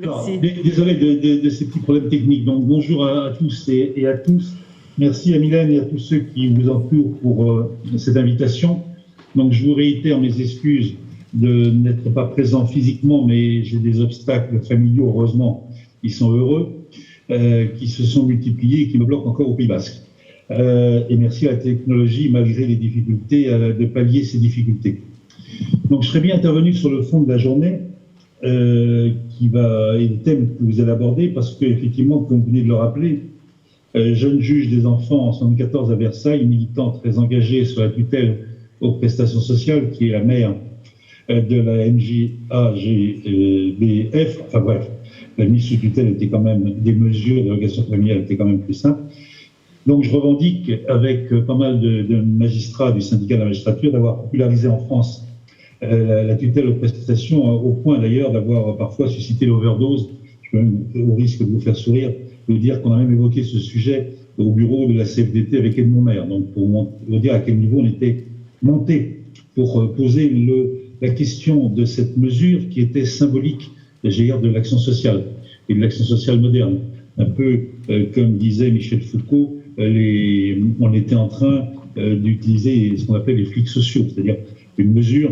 Alors, Merci. désolé de ces petits problèmes techniques. Donc, bonjour à tous et à tous. Merci à Mylène et à tous ceux qui vous entourent pour cette invitation. Donc, je vous réitère mes excuses de n'être pas présent physiquement, mais j'ai des obstacles familiaux, heureusement, qui sont heureux, qui se sont multipliés et qui me bloquent encore au Pays Basque. Et merci à la technologie, malgré les difficultés, de pallier ces difficultés. Donc, je serais bien intervenu sur le fond de la journée, et le thème que vous allez aborder, parce qu'effectivement, comme vous venez de le rappeler, jeune juge des enfants en 1974 à Versailles, militant très engagé sur la tutelle aux prestations sociales, qui est la mère de la NJAGBF, enfin bref, la mise sous tutelle était quand même, des mesures de l'allocation familiale étaient quand même plus simples. Donc je revendique avec pas mal de magistrats du syndicat de la magistrature d'avoir popularisé en France la tutelle aux prestations, au point d'ailleurs d'avoir parfois suscité l'overdose. Je peux même, au risque de vous faire sourire, de dire qu'on a même évoqué ce sujet au bureau de la CFDT avec Edmond Maire. Donc pour vous dire à quel niveau on était monté pour poser la question de cette mesure qui était symbolique, de l'action sociale et de l'action sociale moderne. Un peu comme disait Michel Foucault, on était en train d'utiliser ce qu'on appelle les flics sociaux, c'est-à-dire une mesure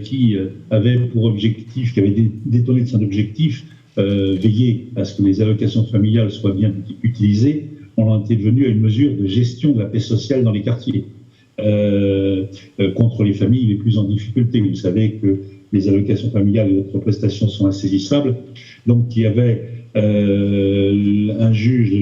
qui avait pour objectif, qui avait détourné de son objectif, veiller à ce que les allocations familiales soient bien utilisées. On en était devenu à une mesure de gestion de la paix sociale dans les quartiers, contre les familles les plus en difficulté. Vous savez que les allocations familiales et autres prestations sont insaisissables. Donc il y avait un juge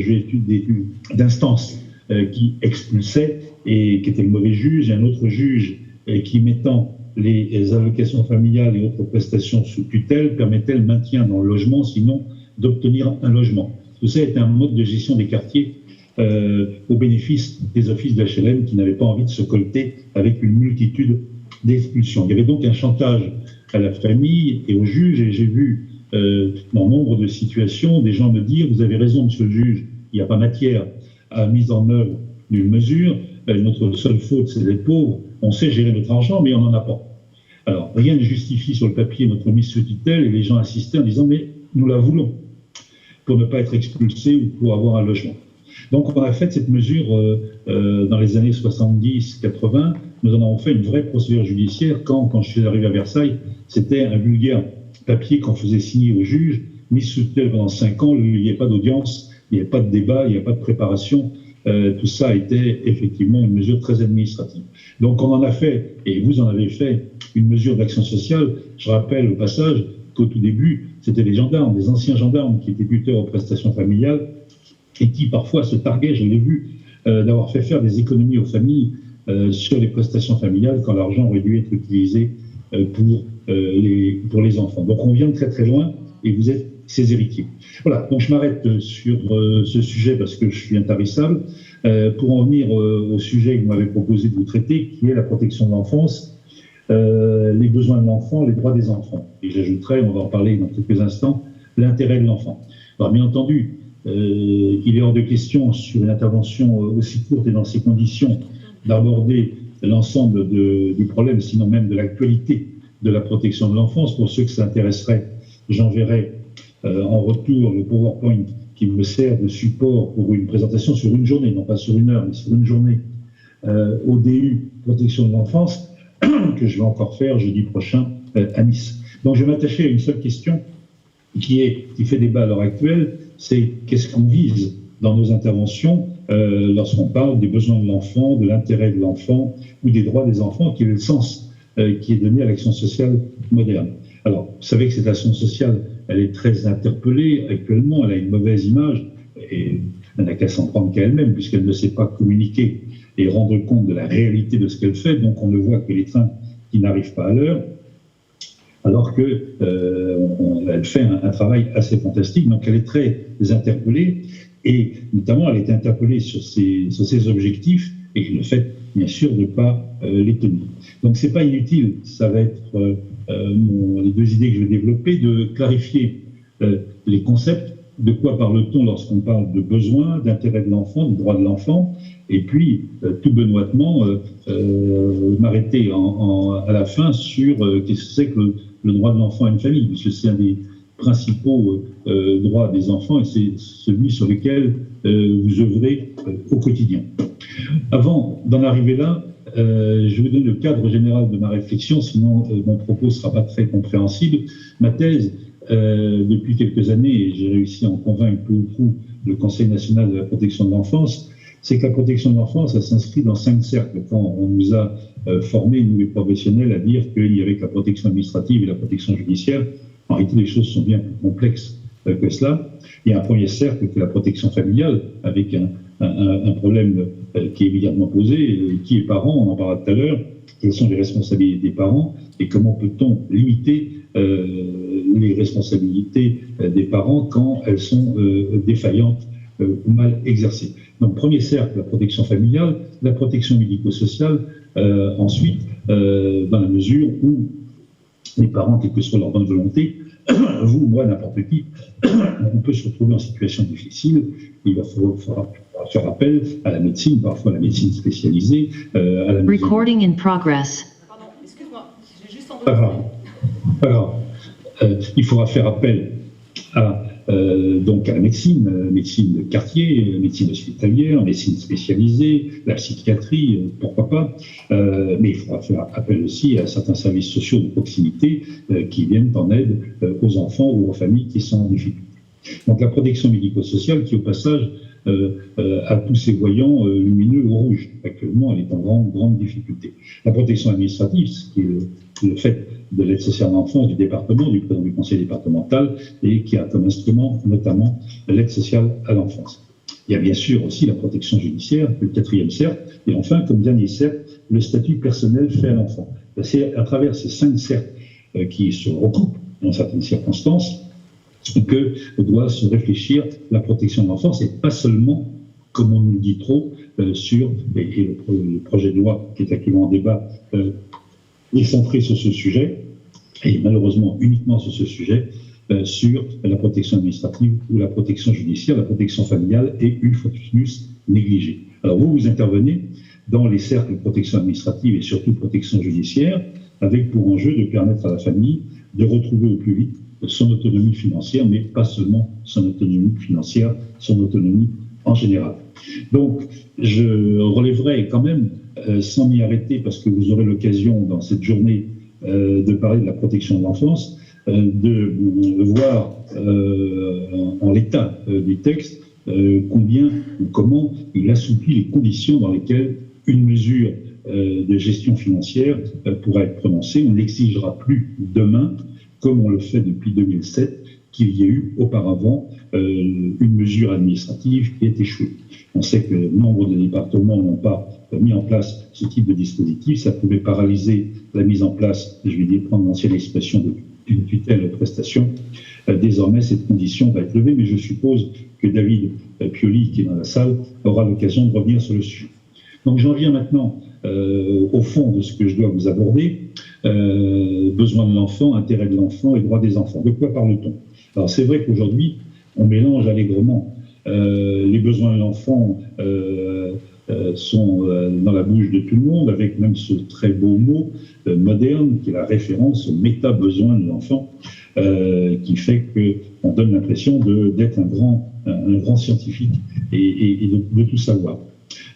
d'instance qui expulsait et qui était le mauvais juge, et un autre juge qui, mettant les allocations familiales et autres prestations sous tutelle, permettait le maintien dans le logement, sinon d'obtenir un logement. Tout ça était un mode de gestion des quartiers au bénéfice des offices d'HLM qui n'avaient pas envie de se colter avec une multitude d'expulsions. Il y avait donc un chantage à la famille et aux juges, et j'ai vu dans nombre de situations des gens me dire « Vous avez raison, monsieur le juge, il n'y a pas matière à mise en œuvre d'une mesure, notre seule faute, c'est d'être pauvres, on sait gérer notre argent, mais on n'en a pas. » Alors, rien ne justifie sur le papier notre mise sous tutelle, et les gens insistaient en disant « Mais nous la voulons, pour ne pas être expulsés ou pour avoir un logement. » Donc, on a fait cette mesure dans les années 70-80. Nous en avons fait une vraie procédure judiciaire. Quand je suis arrivé à Versailles, c'était un vulgaire papier qu'on faisait signer au juge, mis sous tutelle pendant 5 ans. Il n'y avait pas d'audience, il n'y avait pas de débat, il n'y avait pas de préparation. Tout ça était effectivement une mesure très administrative. Donc, on en a fait, et vous en avez fait, une mesure d'action sociale. Je rappelle au passage qu'au tout début, c'était des gendarmes, des anciens gendarmes qui étaient tuteurs aux prestations familiales et qui parfois se targuaient, je l'ai vu, d'avoir fait faire des économies aux familles sur les prestations familiales quand l'argent aurait dû être utilisé pour les enfants. Donc on vient de très très loin et vous êtes ses héritiers. Voilà, donc je m'arrête sur ce sujet parce que je suis intarissable pour en venir au sujet que vous m'avez proposé de vous traiter, qui est la protection de l'enfance, les besoins de l'enfant, les droits des enfants. Et j'ajouterai, on va en parler dans quelques instants, l'intérêt de l'enfant. Alors bien entendu, il est hors de question, sur une intervention aussi courte et dans ces conditions, d'aborder l'ensemble du problème, sinon même de l'actualité de la protection de l'enfance. Pour ceux que ça intéresserait, j'enverrai en retour le PowerPoint qui me sert de support pour une présentation sur une journée, non pas sur une heure, mais sur une journée, au DU protection de l'enfance, que je vais encore faire jeudi prochain à Nice. Donc je vais m'attacher à une seule question qui fait débat à l'heure actuelle, c'est qu'est-ce qu'on vise dans nos interventions lorsqu'on parle des besoins de l'enfant, de l'intérêt de l'enfant ou des droits des enfants, qui est le sens qui est donné à l'action sociale moderne. Alors, vous savez que cette action sociale, elle est très interpellée actuellement, elle a une mauvaise image, et elle n'a qu'à s'en prendre qu'à elle-même, puisqu'elle ne sait pas communiquer et rendre compte de la réalité de ce qu'elle fait, donc on ne voit que les trains qui n'arrivent pas à l'heure, alors qu'elle fait un travail assez fantastique. Donc elle est très interpellée, et notamment elle est interpellée sur ses objectifs, et le fait, bien sûr, de ne pas les tenir. Donc c'est pas inutile, ça va être les deux idées que je vais développer, de clarifier les concepts, de quoi parle-t-on lorsqu'on parle de besoins, d'intérêt de l'enfant, de droits de l'enfant, et puis tout benoîtement m'arrêter à la fin sur qu'est-ce que c'est que le droit de l'enfant à une famille, puisque c'est un principaux droits des enfants et c'est celui sur lequel vous œuvrez au quotidien. Avant d'en arriver là, je vous donne le cadre général de ma réflexion, sinon mon propos ne sera pas très compréhensible. Ma thèse, depuis quelques années, et j'ai réussi à en convaincre peu ou prou le Conseil national de la protection de l'enfance, c'est que la protection de l'enfance, elle s'inscrit dans 5 cercles. Quand on nous a formés, nous les professionnels, à dire qu'il y avait que la protection administrative et la protection judiciaire, en réalité, les choses sont bien plus complexes que cela. Il y a un premier cercle qui est la protection familiale, avec un problème qui est évidemment posé. Qui est parent? On en parlera tout à l'heure. Quelles sont les responsabilités des parents et comment peut-on limiter les responsabilités des parents quand elles sont défaillantes ou mal exercées? Donc, premier cercle, la protection familiale, la protection médico-sociale, ensuite, dans la mesure où les parents, quelle que soit leur bonne volonté, vous, moi, n'importe qui, on peut se retrouver en situation difficile. Il va falloir faire appel à la médecine, parfois à la médecine spécialisée, à la médecine. Recording in progress. Pardon, excuse-moi, j'ai juste Pas grave. Pas grave. Il faudra faire appel donc à la médecine de quartier, médecine hospitalière, médecine spécialisée, la psychiatrie, pourquoi pas. Mais il faudra faire appel aussi à certains services sociaux de proximité qui viennent en aide aux enfants ou aux familles qui sont en difficulté. Donc la protection médico-sociale qui, au passage, a tous ses voyants lumineux au rouge. Actuellement, elle est en grande difficulté. La protection administrative, ce qui est le fait de l'aide sociale à l'enfance du département, du président du conseil départemental, et qui a comme instrument notamment l'aide sociale à l'enfance. Il y a bien sûr aussi la protection judiciaire, le 4e cercle, et enfin, comme dernier cercle, le statut personnel fait à l'enfant. C'est à travers ces 5 cercles qui se recoupent dans certaines circonstances que doit se réfléchir la protection de l'enfance, et pas seulement, comme on nous le dit trop, sur, et le projet de loi qui est actuellement en débat est centré sur ce sujet, et malheureusement uniquement sur ce sujet, sur la protection administrative ou la protection judiciaire. La protection familiale est une fois de plus négligée. Alors vous intervenez dans les cercles de protection administrative et surtout protection judiciaire, avec pour enjeu de permettre à la famille de retrouver au plus vite son autonomie financière, mais pas seulement son autonomie financière, son autonomie en général. Donc, je relèverai quand même, sans m'y arrêter, parce que vous aurez l'occasion dans cette journée de parler de la protection de l'enfance, de voir en l'état du texte combien ou comment il assouplit les conditions dans lesquelles une mesure de gestion financière pourra être prononcée. On n'exigera plus demain, comme on le fait depuis 2007, qu'il y ait eu auparavant une mesure administrative qui ait échoué. On sait que nombre de départements n'ont pas mis en place ce type de dispositif. Ça pouvait paralyser la mise en place, je vais prendre l'ancienne expression d'une tutelle prestation. Désormais, cette condition va être levée, mais je suppose que David Pioli, qui est dans la salle, aura l'occasion de revenir sur le sujet. Donc j'en viens maintenant au fond de ce que je dois vous aborder. Besoin de l'enfant, intérêt de l'enfant et droit des enfants. De quoi parle-t-on? Alors c'est vrai qu'aujourd'hui, on mélange allègrement les besoins de l'enfant sont dans la bouche de tout le monde, avec même ce très beau mot moderne qui est la référence au méta-besoin de l'enfant, qui fait qu'on donne l'impression d'être un grand scientifique et de tout savoir.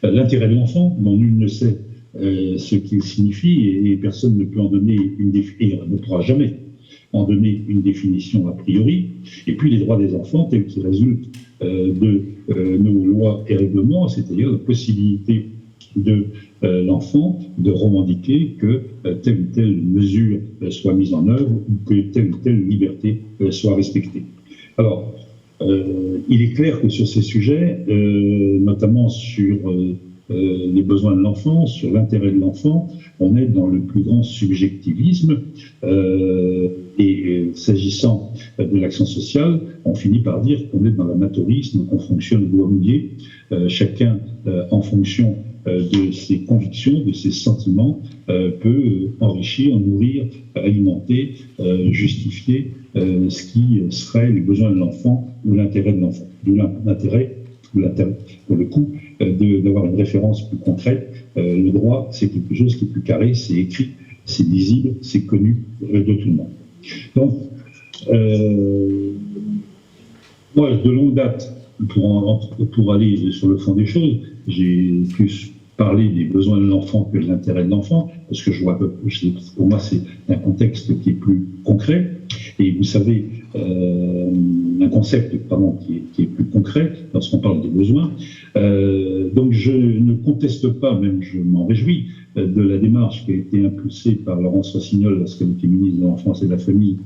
L'intérêt de l'enfant, dont nul ne sait ce qu'il signifie, et personne ne peut en donner et ne pourra jamais en donner une définition a priori, et puis les droits des enfants tels qu'ils résultent de nos lois et règlements, c'est-à-dire la possibilité de l'enfant de revendiquer que telle ou telle mesure soit mise en œuvre ou que telle ou telle liberté soit respectée. Alors, il est clair que sur ces sujets, notamment sur les besoins de l'enfant, sur l'intérêt de l'enfant, on est dans le plus grand subjectivisme et s'agissant de l'action sociale, on finit par dire qu'on est dans l'amateurisme, qu'on fonctionne au doigt mouillé, chacun en fonction de ses convictions, de ses sentiments, peut enrichir, nourrir, alimenter, justifier ce qui serait les besoins de l'enfant ou l'intérêt de l'enfant. D'où l'intérêt, pour le coup, d'avoir une référence plus concrète. Le droit, c'est quelque chose qui est plus carré, c'est écrit, c'est lisible, c'est connu de tout le monde. Donc, Moi, de longue date, pour aller sur le fond des choses, j'ai plus parlé des besoins de l'enfant que de l'intérêt de l'enfant, parce que je vois, pour moi, c'est un contexte qui est plus concret. Et vous savez, un concept qui est plus concret lorsqu'on parle des besoins. Donc je ne conteste pas, même je m'en réjouis, de la démarche qui a été impulsée par Laurence Rossignol lorsqu'elle était ministre de l'Enfance et de la Famille,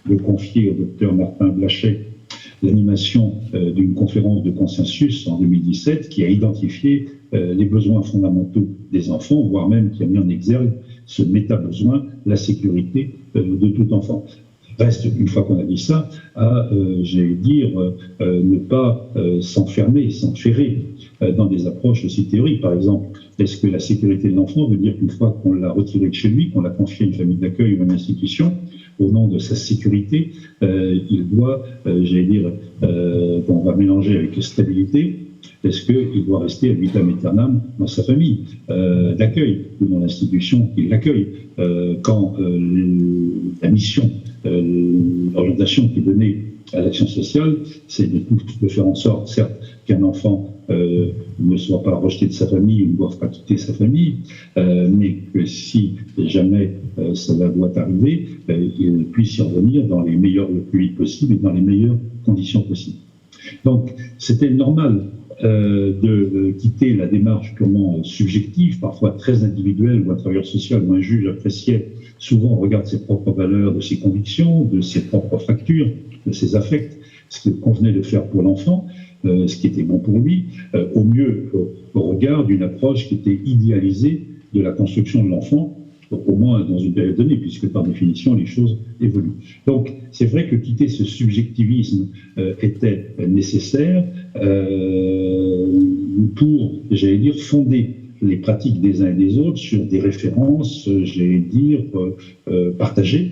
de confier au docteur Martin Blachet l'animation d'une conférence de consensus en 2017 qui a identifié les besoins fondamentaux des enfants, voire même qui a mis en exergue ce méta-besoin, la sécurité de tout enfant. Reste, une fois qu'on a dit ça, à, j'allais dire, ne pas s'enferrer dans des approches aussi théoriques. Par exemple, est-ce que la sécurité de l'enfant veut dire qu'une fois qu'on l'a retiré de chez lui, qu'on l'a confié à une famille d'accueil ou à une institution, au nom de sa sécurité, il doit, j'allais dire, qu'on va mélanger avec stabilité, est-ce qu'il doit rester ad vitam aeternam dans sa famille d'accueil ou dans l'institution qui l'accueille quand la mission, l'orientation qui est donnée à l'action sociale, c'est de faire en sorte, certes, qu'un enfant ne soit pas rejeté de sa famille ou ne doive pas quitter sa famille, mais que si jamais cela doit arriver, il puisse y revenir le plus vite possible et dans les meilleures conditions possibles. Donc, c'était normal de quitter la démarche purement subjective, parfois très individuelle, où un travailleur social ou un juge appréciait souvent au regard de ses propres valeurs, de ses convictions, de ses propres fractures, de ses affects, ce qu'il convenait de faire pour l'enfant, ce qui était bon pour lui, au mieux au regard d'une approche qui était idéalisée de la construction de l'enfant, au moins dans une période donnée, puisque par définition les choses évoluent. Donc c'est vrai que quitter ce subjectivisme était nécessaire pour, j'allais dire, fonder les pratiques des uns et des autres sur des références, j'allais dire, partagées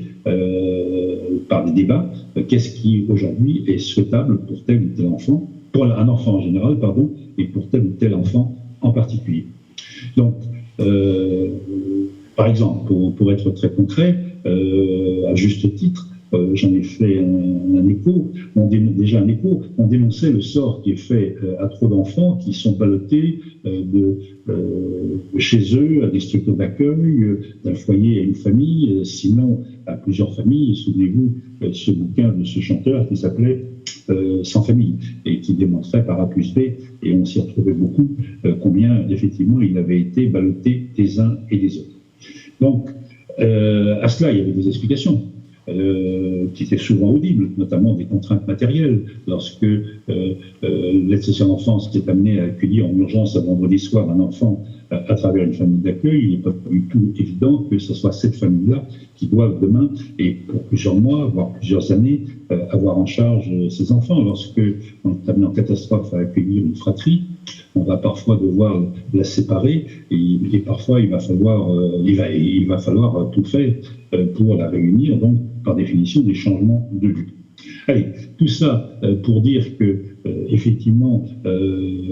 par des débats. Qu'est-ce qui aujourd'hui est souhaitable pour tel ou tel enfant, pour un enfant en général, pardon, et pour tel ou tel enfant en particulier. Donc, par exemple, pour être très concret, à juste titre, j'en ai fait un écho, on dénonçait le sort qui est fait à trop d'enfants qui sont ballottés de chez eux à des structures d'accueil, d'un foyer à une famille, sinon à plusieurs familles. Souvenez-vous de ce bouquin de ce chanteur qui s'appelait Sans famille et qui démontrait par A plus B, et on s'y retrouvait beaucoup, combien effectivement il avait été ballotté des uns et des autres. Donc, à cela, il y avait des explications qui étaient souvent audibles, notamment des contraintes matérielles. Lorsque l'aide sociale d'enfance est amenée à accueillir en urgence un vendredi soir un enfant à travers une famille d'accueil, il n'est pas du tout évident que ce soit cette famille-là qui doive demain, et pour plusieurs mois, voire plusieurs années, avoir en charge ses enfants. Lorsque on est amené en catastrophe à accueillir une fratrie, on va parfois devoir la séparer et parfois il va falloir tout faire pour la réunir, donc par définition des changements de lieu. Allez, tout ça pour dire que effectivement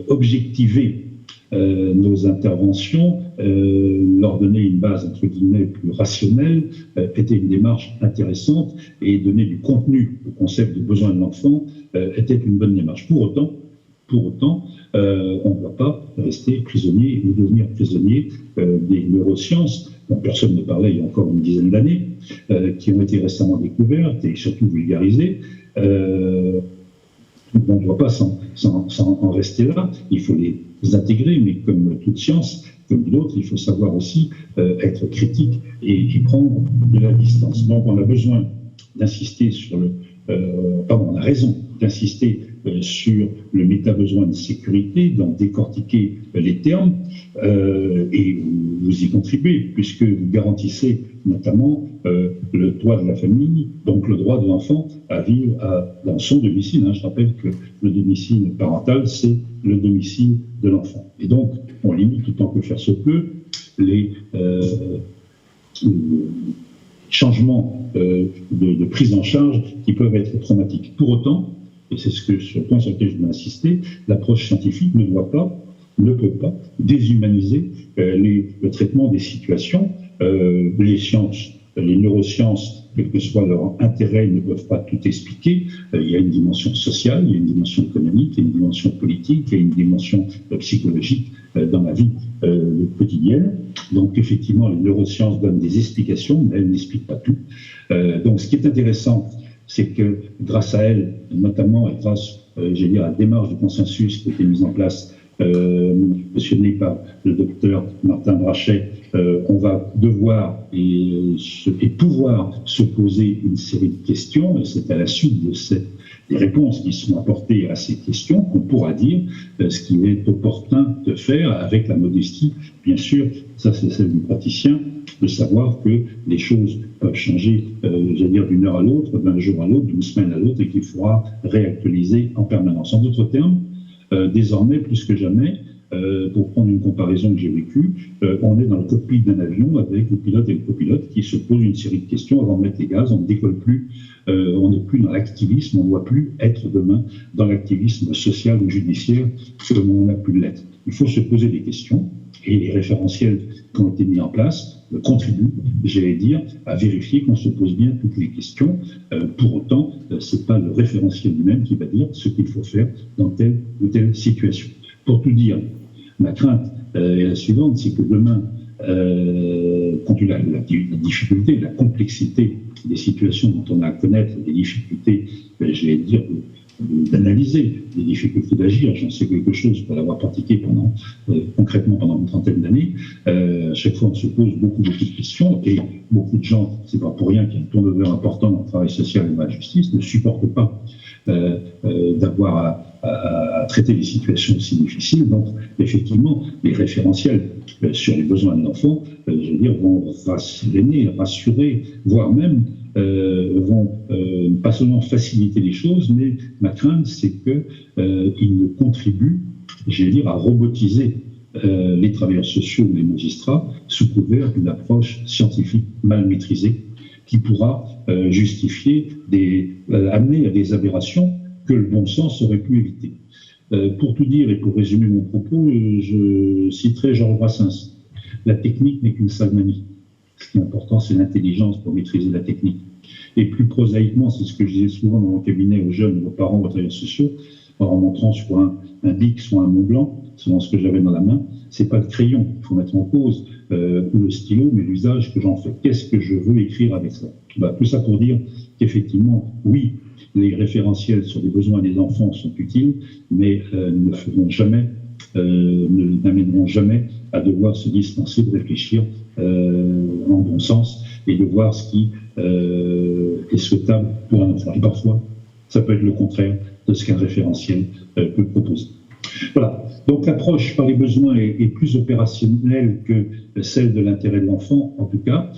objectiver nos interventions, leur donner une base entre guillemets plus rationnelle, était une démarche intéressante, et donner du contenu au concept de besoin de l'enfant était une bonne démarche. Pour autant, on ne doit pas rester prisonnier ou devenir prisonnier des neurosciences dont personne ne parlait il y a encore une dizaine d'années, qui ont été récemment découvertes et surtout vulgarisées. On ne doit pas en rester là, il faut les intégrer, mais comme toute science, comme d'autres, il faut savoir aussi être critique et prendre de la distance. Donc on a besoin d'insister sur on a raison d'insister sur le méta-besoin de sécurité, d'en décortiquer les termes, et vous y contribuez, puisque vous garantissez notamment le droit de la famille, donc le droit de l'enfant à vivre dans son domicile. Je rappelle que le domicile parental, c'est le domicile de l'enfant. Et donc, on limite autant que faire se peut les changements de prise en charge qui peuvent être traumatiques. Pour autant, et c'est le point sur lequel je veux insister, l'approche scientifique ne peut pas déshumaniser le traitement des situations. Les sciences, les neurosciences quel que soit leur intérêt, ils ne peuvent pas tout expliquer. Il y a une dimension sociale, il y a une dimension économique, il y a une dimension politique, il y a une dimension psychologique dans la vie quotidienne. Donc effectivement, les neurosciences donnent des explications, mais elles n'expliquent pas tout. Donc ce qui est intéressant, c'est que grâce à elles, notamment, et grâce, à la démarche de consensus qui a été mise en place, mentionné par le docteur Martin Brachet, on va devoir et pouvoir se poser une série de questions, et c'est à la suite de des réponses qui sont apportées à ces questions qu'on pourra dire ce qu'il est opportun de faire, avec la modestie, bien sûr, ça c'est celle du praticien, de savoir que les choses peuvent changer, d'une heure à l'autre, d'un jour à l'autre, d'une semaine à l'autre, et qu'il faudra réactualiser en permanence. En d'autres termes, désormais, plus que jamais, pour prendre une comparaison que j'ai vécue, on est dans le cockpit d'un avion avec le pilote et le copilote qui se posent une série de questions avant de mettre les gaz. On ne décolle plus, on n'est plus dans l'activisme, on ne doit plus être demain dans l'activisme social ou judiciaire comme on a pu l'être. Il faut se poser des questions et les référentiels qui ont été mis en place contribuent, à vérifier qu'on se pose bien toutes les questions. Pour autant, ce n'est pas le référentiel lui-même qui va dire ce qu'il faut faire dans telle ou telle situation. Pour tout dire, ma crainte est la suivante, c'est que demain, compte tenu de la difficulté, de la complexité des situations dont on a à connaître, des difficultés, d'analyser, des difficultés d'agir, j'en sais quelque chose pour l'avoir pratiqué concrètement pendant une trentaine d'années, à chaque fois on se pose beaucoup de questions, et beaucoup de gens, c'est pas pour rien qu'il y a un turnover important dans le travail social et dans la justice, ne supportent pas d'avoir à traiter des situations aussi difficiles. Donc, effectivement, les référentiels sur les besoins de l'enfant, vont rassurer, voire même vont pas seulement faciliter les choses, mais ma crainte, c'est qu'ils ne contribuent, à robotiser les travailleurs sociaux ou les magistrats sous couvert d'une approche scientifique mal maîtrisée qui pourra justifier amener à des aberrations que le bon sens aurait pu éviter. Pour tout dire et pour résumer mon propos, je citerai Georges Brassens. La technique n'est qu'une sale manie. Ce qui est important, c'est l'intelligence pour maîtriser la technique. Et plus prosaïquement, c'est ce que je disais souvent dans mon cabinet aux jeunes, aux parents, aux travailleurs sociaux, en leur montrant sur un bic, soit un Mont Blanc, selon ce que j'avais dans la main, c'est pas le crayon qu'il faut mettre en cause, ou le stylo, mais l'usage que j'en fais. Qu'est-ce que je veux écrire avec ça? Tout ça pour dire qu'effectivement, oui, les référentiels sur les besoins des enfants sont utiles, mais n'amèneront jamais à devoir se dispenser de réfléchir en bon sens et de voir ce qui est souhaitable pour un enfant. Et parfois, ça peut être le contraire de ce qu'un référentiel peut proposer. Voilà. Donc l'approche par les besoins est plus opérationnelle que celle de l'intérêt de l'enfant, en tout cas.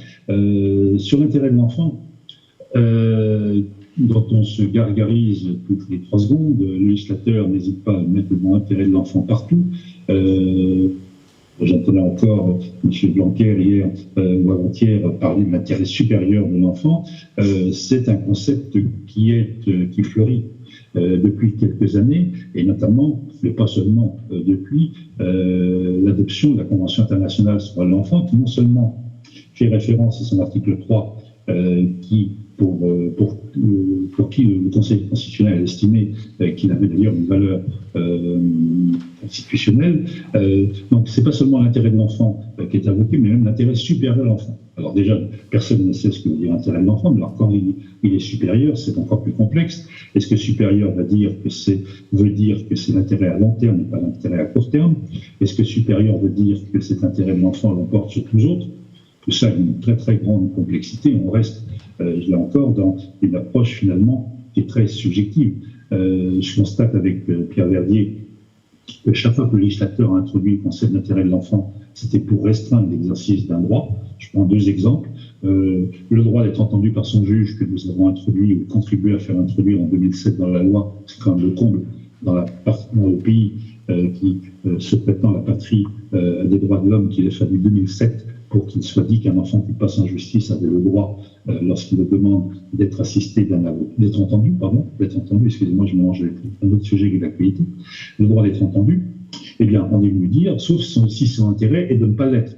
Sur l'intérêt de l'enfant, dont on se gargarise toutes les 3 secondes, le législateur n'hésite pas à mettre le mot intérêt de l'enfant partout. J'entendais encore M. Blanquer hier ou avant-hier parler de l'intérêt supérieur de l'enfant. C'est un concept qui fleurit depuis quelques années, et notamment, mais pas seulement depuis, l'adoption de la Convention internationale sur l'enfant, qui non seulement fait référence à son article 3, pour qui le Conseil constitutionnel a estimé qu'il avait d'ailleurs une valeur constitutionnelle. Donc, c'est pas seulement l'intérêt de l'enfant qui est invoqué, mais même l'intérêt supérieur de l'enfant. Alors déjà, personne ne sait ce que veut dire l'intérêt de l'enfant, mais alors quand il est supérieur, c'est encore plus complexe. Est-ce que supérieur veut dire que c'est l'intérêt à long terme et pas l'intérêt à court terme? Est-ce que supérieur veut dire que cet intérêt de l'enfant l'emporte sur tous les autres? Tout ça a une très très grande complexité. On reste là encore dans une approche finalement qui est très subjective. Je constate avec Pierre Verdier que chaque fois que le législateur a introduit le concept d'intérêt de l'enfant, c'était pour restreindre l'exercice d'un droit. Je prends 2 exemples. Le droit d'être entendu par son juge que nous avons introduit ou contribué à faire introduire en 2007 dans la loi, c'est quand même le comble dans le pays qui se prétend la patrie des droits de l'homme, qu'il a fallu 2007 pour qu'il soit dit qu'un enfant qui passe en justice avait le droit, lorsqu'il demande d'être assisté d'être entendu, excusez-moi, je mélange avec un autre sujet qui est l'actualité, le droit d'être entendu, eh bien, on est venu dire, sauf si son intérêt est de ne pas l'être.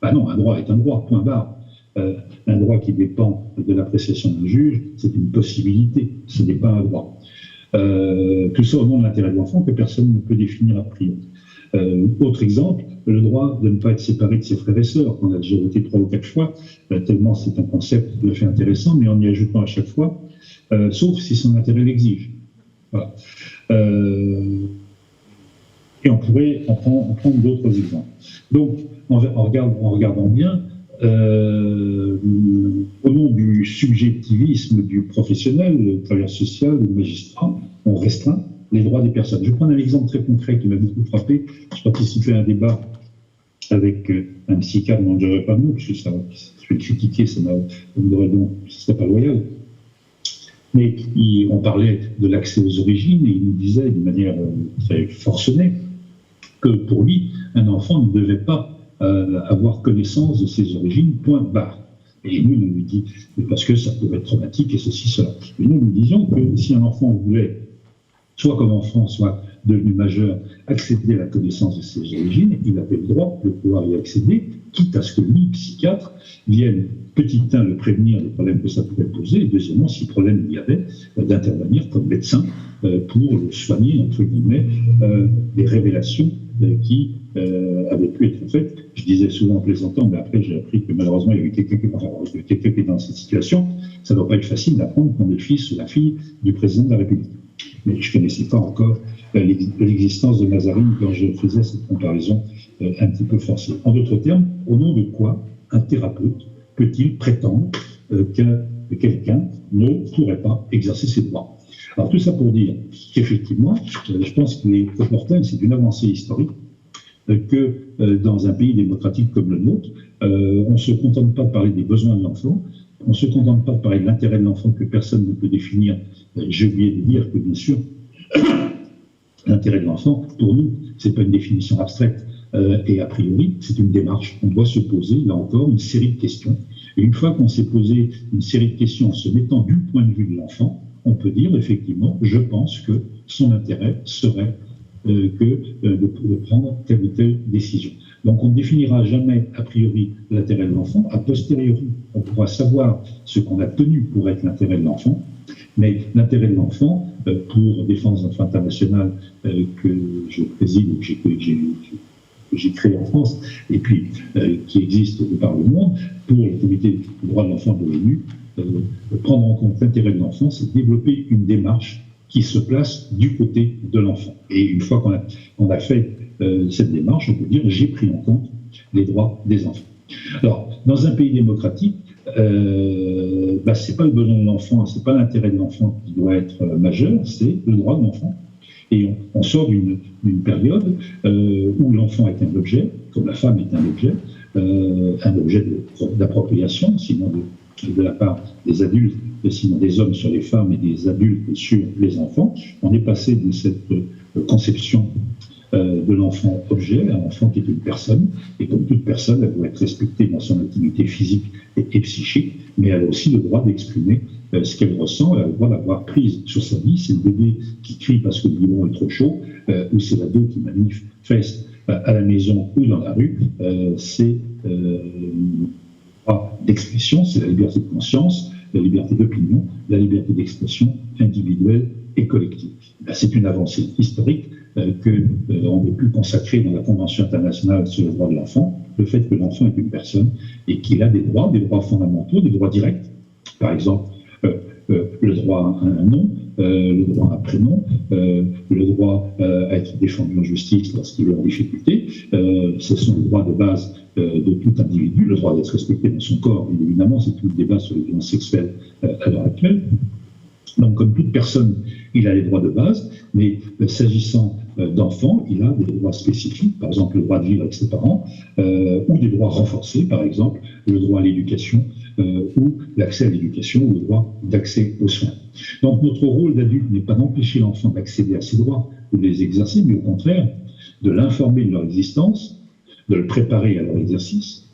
Ben non, un droit est un droit, point barre. un droit qui dépend de l'appréciation d'un juge, c'est une possibilité, ce n'est pas un droit. Tout ça au nom de l'intérêt de l'enfant que personne ne peut définir a priori. Autre exemple, le droit de ne pas être séparé de ses frères et sœurs, qu'on a déjà voté 3 ou 4 fois, tellement c'est un concept tout à fait intéressant, mais en y ajoutant à chaque fois, sauf si son intérêt l'exige. Voilà. Et on pourrait en prendre d'autres exemples. Donc, en regardant bien, au nom du subjectivisme du professionnel, le travailleur social, le magistrat, on restreint les droits des personnes. Je vais prendre un exemple très concret qui m'a beaucoup frappé. Je participais à un débat avec un psychiatre dont je ne dirai pas le nom, puisque ça, je vais le critiquer, ça serait pas loyal. Mais on parlait de l'accès aux origines et il nous disait d'une manière très forcenée que pour lui, un enfant ne devait pas avoir connaissance de ses origines, point barre. Et nous, on lui dit, parce que ça pouvait être traumatique et ceci, cela. Et nous disions que si un enfant voulait, soit comme enfant, soit devenu majeur, accéder à la connaissance de ses origines, il avait le droit de pouvoir y accéder, quitte à ce que lui, psychiatre, vienne petit 1 le prévenir des problèmes que ça pouvait poser, et deuxièmement, si problème il y avait, d'intervenir comme médecin pour le soigner, entre guillemets, des révélations qui avaient pu être faites. Je disais souvent en plaisantant, mais après j'ai appris que malheureusement il y avait quelqu'un qui est dans cette situation. Ça ne doit pas être facile d'apprendre qu'on est le fils ou la fille du président de la République. Mais je ne connaissais pas encore l'existence de Mazarine quand je faisais cette comparaison un petit peu forcée. En d'autres termes, au nom de quoi un thérapeute peut-il prétendre que quelqu'un ne pourrait pas exercer ses droits? Alors tout ça pour dire qu'effectivement, je pense qu'il est opportun, c'est une avancée historique, que dans un pays démocratique comme le nôtre, on ne se contente pas de parler des besoins de l'enfant, on ne se contente pas de parler de l'intérêt de l'enfant que personne ne peut définir. J'ai oublié de dire que bien sûr, l'intérêt de l'enfant, pour nous, ce n'est pas une définition abstraite et a priori, c'est une démarche. On doit se poser, là encore, une série de questions. Et une fois qu'on s'est posé une série de questions en se mettant du point de vue de l'enfant, on peut dire effectivement, je pense que son intérêt serait de prendre telle ou telle décision. Donc on ne définira jamais a priori l'intérêt de l'enfant, a posteriori on pourra savoir ce qu'on a tenu pour être l'intérêt de l'enfant, mais l'intérêt de l'enfant, pour Défense des enfants internationale que je préside ou que j'ai créé en France, et puis qui existe de par le monde, pour le comité des droits de l'enfant de l'ONU, prendre en compte l'intérêt de l'enfant, c'est développer une démarche qui se place du côté de l'enfant. Et une fois qu'on a fait cette démarche, on peut dire j'ai pris en compte les droits des enfants. Alors, dans un pays démocratique, c'est pas le besoin de l'enfant, c'est pas l'intérêt de l'enfant qui doit être majeur, c'est le droit de l'enfant. Et on sort d'une période où l'enfant est un objet, comme la femme est un objet d'appropriation, sinon de la part des adultes, sinon des hommes sur les femmes et des adultes sur les enfants. On est passé de cette conception de l'enfant objet à un enfant qui est une personne, et comme toute personne, elle doit être respectée dans son activité physique et psychique, mais elle a aussi le droit d'exprimer ce qu'elle ressent, elle a le droit d'avoir prise sur sa vie. C'est le bébé qui crie parce que le biberon est trop chaud, ou c'est l'ado qui manifeste à la maison ou dans la rue, c'est d'expression, c'est la liberté de conscience, la liberté d'opinion, la liberté d'expression individuelle et collective. C'est une avancée historique qu'on ait pu consacrer dans la Convention internationale sur les droits de l'enfant, le fait que l'enfant est une personne et qu'il a des droits fondamentaux, des droits directs, par exemple le droit à un nom, le droit à un prénom, le droit à être défendu en justice lorsqu'il est en difficulté. Ce sont les droits de base de tout individu, le droit d'être respecté dans son corps, évidemment, c'est tout le débat sur les violences sexuelles à l'heure actuelle. Donc, comme toute personne, il a les droits de base, mais s'agissant d'enfants, il a des droits spécifiques, par exemple le droit de vivre avec ses parents, ou des droits renforcés, par exemple le droit à l'éducation, ou l'accès à l'éducation, ou le droit d'accès aux soins. Donc, notre rôle d'adulte n'est pas d'empêcher l'enfant d'accéder à ses droits ou de les exercer, mais au contraire, de l'informer de leur existence, de le préparer à leur exercice,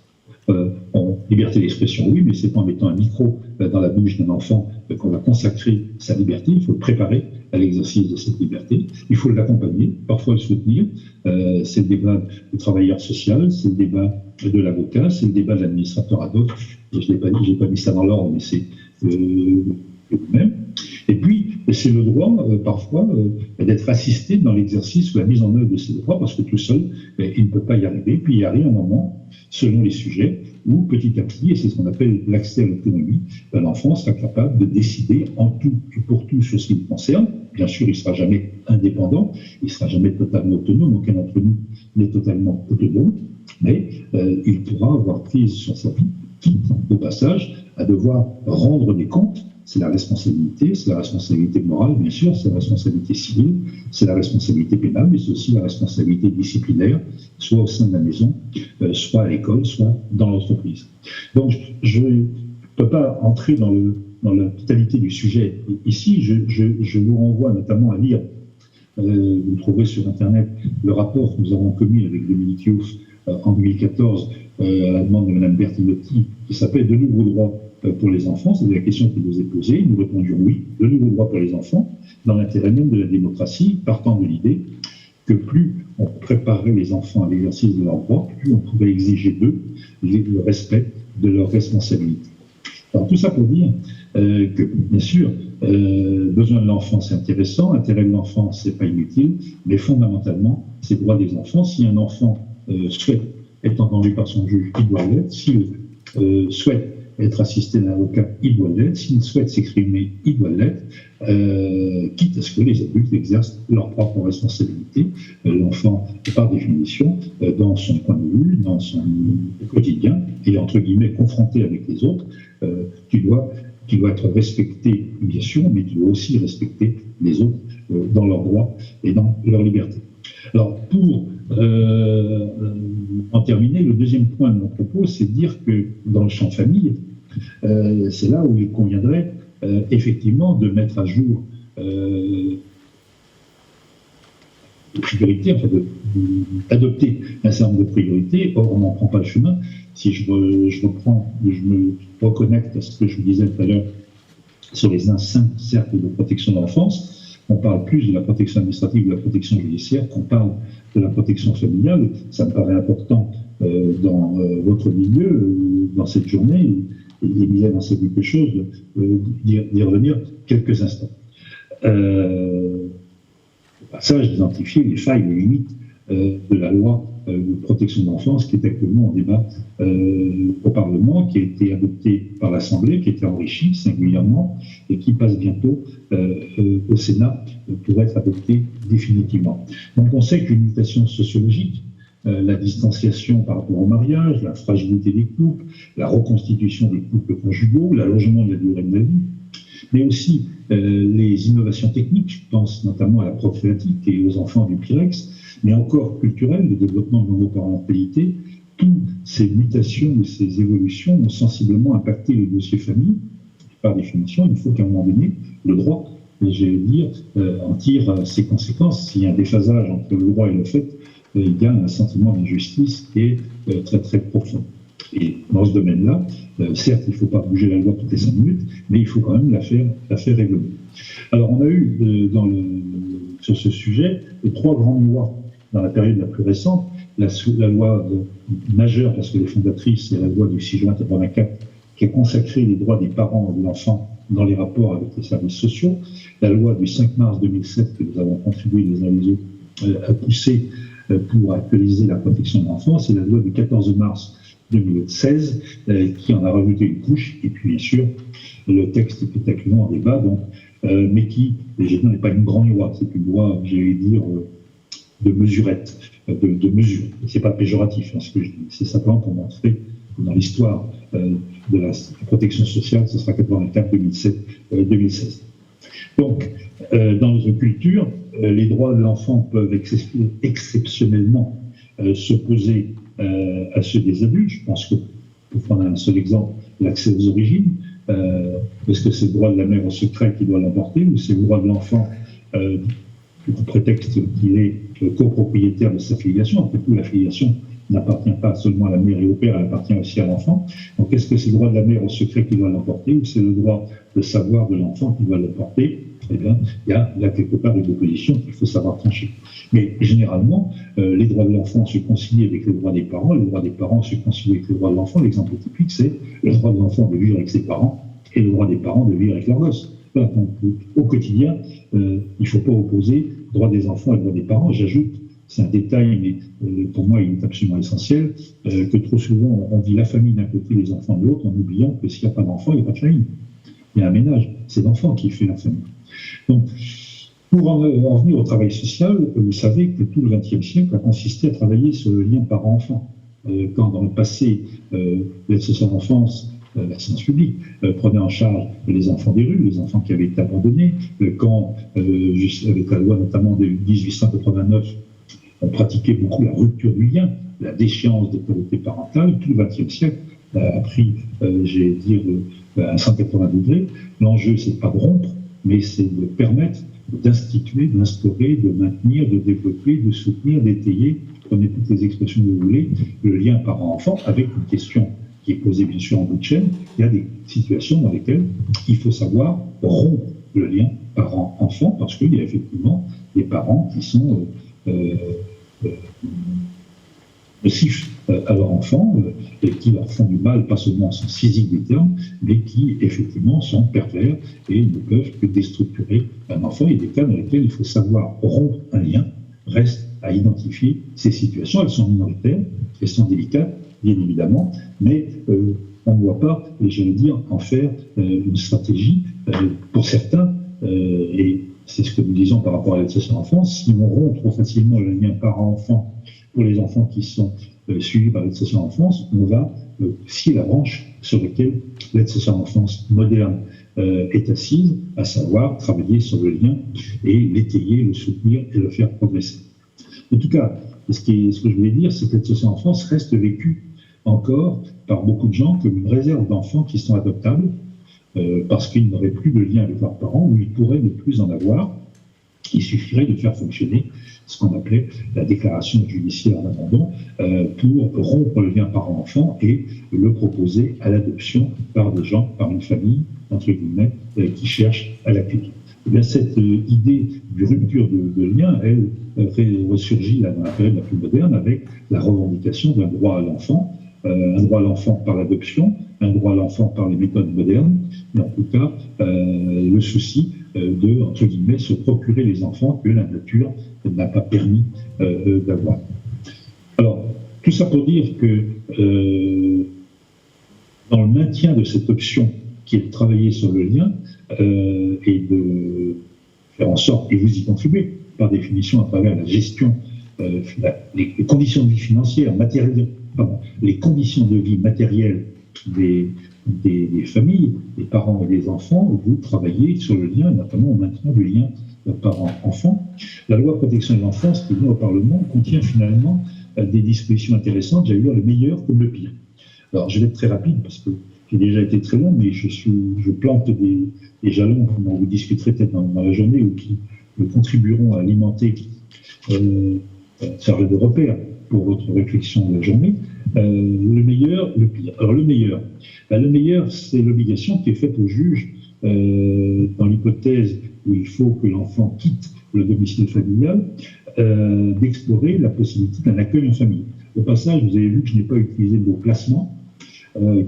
Liberté d'expression, oui, mais c'est pas en mettant un micro dans la bouche d'un enfant qu'on va consacrer sa liberté. Il faut le préparer à l'exercice de cette liberté. Il faut l'accompagner, parfois le soutenir. C'est le débat du travailleur social, c'est le débat de l'avocat, c'est le débat de l'administrateur ad hoc. Je n'ai pas mis ça dans l'ordre, mais c'est le même. Et puis, c'est le droit, parfois, d'être assisté dans l'exercice ou la mise en œuvre de ces droits, parce que tout seul, il ne peut pas y arriver. Puis, il arrive un moment, selon les sujets, où petit à petit, et c'est ce qu'on appelle l'accès à l'autonomie, l'enfant sera capable de décider en tout et pour tout sur ce qui le concerne. Bien sûr, il ne sera jamais indépendant, il ne sera jamais totalement autonome, aucun d'entre nous n'est totalement autonome, mais il pourra avoir prise sur sa vie, quitte au passage à devoir rendre des comptes. C'est la responsabilité morale, bien sûr, c'est la responsabilité civile, c'est la responsabilité pénale, mais c'est aussi la responsabilité disciplinaire, soit au sein de la maison, soit à l'école, soit dans l'entreprise. Donc, je ne peux pas entrer dans la totalité du sujet ici. Je vous renvoie notamment à lire, vous trouverez sur Internet, le rapport que nous avons commis avec Dominique Youf en 2014 à la demande de Mme Bertinotti, qui s'appelle « De nouveaux droits pour les enfants ». C'est la question qui nous est posée. Nous répondions oui, de nouveaux droits pour les enfants, dans l'intérêt même de la démocratie, partant de l'idée que plus on préparait les enfants à l'exercice de leurs droits, plus on pouvait exiger d'eux le respect de leurs responsabilités. Alors tout ça pour dire que, bien sûr, besoin de l'enfant, c'est intéressant, intérêt de l'enfant, c'est pas inutile, mais fondamentalement, c'est droit des enfants. Si un enfant souhaite être entendu par son juge, il doit l'être. S'il souhaite être assisté d'un avocat, il doit l'être. S'il souhaite s'exprimer, il doit l'être, quitte à ce que les adultes exercent leur propre responsabilité. L'enfant, par définition, dans son point de vue, dans son quotidien, et entre guillemets confronté avec les autres, tu dois être respecté, bien sûr, mais tu dois aussi respecter les autres dans leurs droits et dans leur liberté. Alors, pour en terminer, le deuxième point de mon propos, c'est de dire que dans le champ famille, c'est là où il conviendrait effectivement de mettre à jour les priorités, enfin d'adopter un certain nombre de priorités. Or, on n'en prend pas le chemin. Si je me reconnecte à ce que je vous disais tout à l'heure sur les 5 cercles de protection de l'enfance, on parle plus de la protection administrative, de la protection judiciaire, qu'on parle de la protection familiale. Ça me paraît important dans votre milieu, dans cette journée, et Mylène en sait quelque chose, d'y revenir quelques instants. Au passage, d'identifier les failles, les limites de la loi de protection de l'enfance qui est actuellement en débat au Parlement, qui a été adoptée par l'Assemblée, qui a été enrichie singulièrement et qui passe bientôt au Sénat pour être adoptée définitivement. Donc on sait que l'imitation sociologique, la distanciation par rapport au mariage, la fragilité des couples, la reconstitution des couples conjugaux, l'allongement de la durée de la vie, mais aussi les innovations techniques, je pense notamment à la procréatique et aux enfants du Pyrex, mais encore culturelles, le développement de l'homoparentalité, toutes ces mutations et ces évolutions ont sensiblement impacté le dossier famille. Par définition, il faut qu'à un moment donné, le droit, j'allais dire, en tire ses conséquences. S'il y a un déphasage entre le droit et le fait, il y a un sentiment d'injustice qui est très très profond. Et dans ce domaine-là, certes, il ne faut pas bouger la loi toutes les 5 minutes, mais il faut quand même la faire réglementer. Alors, on a eu sur ce sujet 3 grandes lois dans la période la plus récente. La loi majeure, parce que les fondatrices, c'est la loi du 6 juin 1984, qui a consacré les droits des parents et de l'enfant dans les rapports avec les services sociaux. La loi du 5 mars 2007, que nous avons contribué les uns les autres à pousser pour actualiser la protection de l'enfance, et la loi du 14 mars 2016, qui en a rajouté une couche, et puis bien sûr, le texte qui est actuellement en débat, donc, mais qui, n'est pas une grande loi, c'est une loi, j'allais dire, de mesurette, de mesure. C'est pas péjoratif, ce que je dis, c'est simplement pour montrer que dans l'histoire de la protection sociale, ce sera 84-2016. Donc, dans notre culture, les droits de l'enfant peuvent exceptionnellement s'opposer à ceux des adultes. Je pense que, pour prendre un seul exemple, l'accès aux origines, est-ce que c'est le droit de la mère au secret qui doit l'emporter, ou c'est le droit de l'enfant au prétexte qu'il est copropriétaire de sa filiation? Après tout, la filiation n'appartient pas seulement à la mère et au père, elle appartient aussi à l'enfant. Donc, est-ce que c'est le droit de la mère au secret qui doit l'emporter ou c'est le droit de savoir de l'enfant qui doit l'emporter? Eh bien, il y a là quelque part une opposition qu'il faut savoir trancher. Mais généralement, les droits de l'enfant se concilient avec le droit des parents, les droits des parents se concilient avec le droit de l'enfant. L'exemple typique, c'est le droit de l'enfant de vivre avec ses parents et le droit des parents de vivre avec leurs gosses. Voilà, donc, au quotidien, il ne faut pas opposer le droit des enfants et le droit des parents. J'ajoute, c'est un détail, mais pour moi, il est absolument essentiel, que trop souvent, on dit la famille d'un côté, les enfants de l'autre, en oubliant que s'il n'y a pas d'enfant, il n'y a pas de famille. Il y a un ménage, c'est l'enfant qui fait la famille. Donc, pour en venir au travail social, vous savez que tout le XXe siècle a consisté à travailler sur le lien parent-enfant. Quand dans le passé, l'aide sociale à l'enfance, la séance publique, prenait en charge les enfants des rues, les enfants qui avaient été abandonnés, quand, avec la loi notamment de 1889, on pratiquait beaucoup la rupture du lien, la déchéance d'autorité parentale, tout le XXe siècle a pris, j'ai dire, à 180 degrés. L'enjeu, c'est pas de rompre, mais c'est de permettre d'instituer, d'instaurer, de maintenir, de développer, de soutenir, d'étayer, prenez toutes les expressions que vous voulez, le lien parent-enfant, avec une question qui est posée bien sûr en bout de chaîne. Il y a des situations dans lesquelles il faut savoir rompre le lien parent-enfant, parce qu'il y a effectivement des parents qui sont nocifs à leur enfant et qui leur font du mal, pas seulement au sens physique du terme, mais qui effectivement sont pervers et ne peuvent que déstructurer un enfant. Il y a des cas dans lesquels il faut savoir rompre un lien. Reste à identifier ces situations. Elles sont minoritaires, elles sont délicates, bien évidemment, mais on ne doit pas, j'allais dire, en faire une stratégie. Pour certains, et c'est ce que nous disons par rapport à l'aide sociale à l'enfance, si on rompt trop facilement le lien parent-enfant pour les enfants qui sont suivis par l'aide sociale à l'enfance, on va scier la branche sur laquelle l'aide sociale à l'enfance moderne est assise, à savoir travailler sur le lien et l'étayer, le soutenir et le faire progresser. En tout cas, ce que je voulais dire, c'est que l'aide sociale à l'enfance reste vécue encore par beaucoup de gens comme une réserve d'enfants qui sont adoptables, parce qu'ils n'auraient plus de lien avec leurs parents, ou ils pourraient ne plus en avoir. Il suffirait de faire fonctionner ce qu'on appelait la déclaration judiciaire d'abandon pour rompre le lien parent-enfant et le proposer à l'adoption par des gens, par une famille, entre guillemets, qui cherchent à l'accueillir. Eh bien, cette idée de rupture de lien, elle ressurgit dans la période la plus moderne avec la revendication d'un droit à l'enfant, un droit à l'enfant par l'adoption, un droit à l'enfant par les méthodes modernes, mais en tout cas le souci de, entre guillemets, se procurer les enfants que la nature n'a pas permis d'avoir. Alors, tout ça pour dire que dans le maintien de cette option qui est de travailler sur le lien et de faire en sorte, et vous y contribuez, par définition à travers la gestion, les conditions de vie financières, les conditions de vie matérielles des familles, des parents et des enfants, vous travaillez sur le lien, notamment au maintien du lien parent-enfant. La loi protection de l'enfance qui vient au Parlement contient finalement des dispositions intéressantes, j'allais dire le meilleur comme le pire. Alors je vais être très rapide parce que j'ai déjà été très long, mais je plante des jalons dont vous discuterez peut-être dans la journée ou qui contribueront à alimenter servir de repère pour votre réflexion de la journée. Le meilleur, le pire. Alors le meilleur, c'est l'obligation qui est faite au juge dans l'hypothèse où il faut que l'enfant quitte le domicile familial, d'explorer la possibilité d'un accueil en famille. Au passage, vous avez vu que je n'ai pas utilisé le mot placement,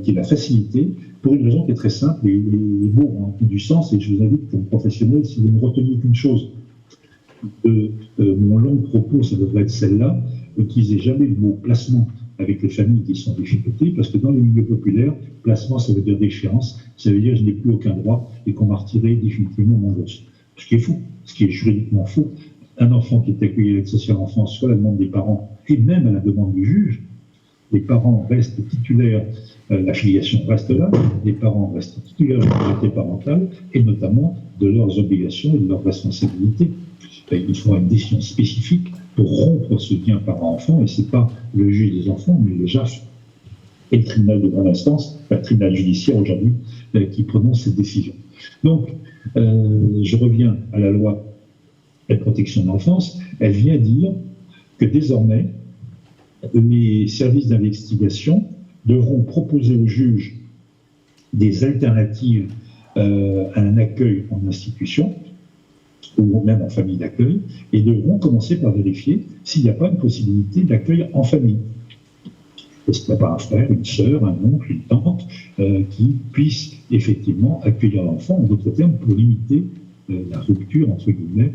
qui est la facilité, pour une raison qui est très simple, et les mots ont du sens, et je vous invite comme professionnel, si vous ne reteniez qu'une chose de mon long propos, ça devrait être celle-là, n'utilisez jamais le mot placement avec les familles qui sont en difficulté, parce que dans les milieux populaires, placement, ça veut dire déchéance, ça veut dire je n'ai plus aucun droit et qu'on m'a retiré définitivement mon gosse. Ce qui est faux, ce qui est juridiquement faux. Un enfant qui est accueilli à l'aide sociale à l'enfance, soit à la demande des parents et même à la demande du juge, les parents restent titulaires, la filiation reste là, les parents restent titulaires de l'autorité parentale et notamment de leurs obligations et de leurs responsabilités. Il faudra une décision spécifique pour rompre ce lien parent-enfant, et ce n'est pas le juge des enfants, mais le JAF et le tribunal de grande instance, le tribunal judiciaire aujourd'hui, qui prononce cette décision. Donc, je reviens à la loi de protection de l'enfance. Elle vient dire que désormais, les services d'investigation devront proposer au juge des alternatives à un accueil en institution ou même en famille d'accueil, et devront commencer par vérifier s'il n'y a pas une possibilité d'accueil en famille. Est-ce qu'il n'y a pas un frère, une sœur, un oncle, une tante qui puisse effectivement accueillir l'enfant, en d'autres termes, pour limiter la rupture, entre guillemets,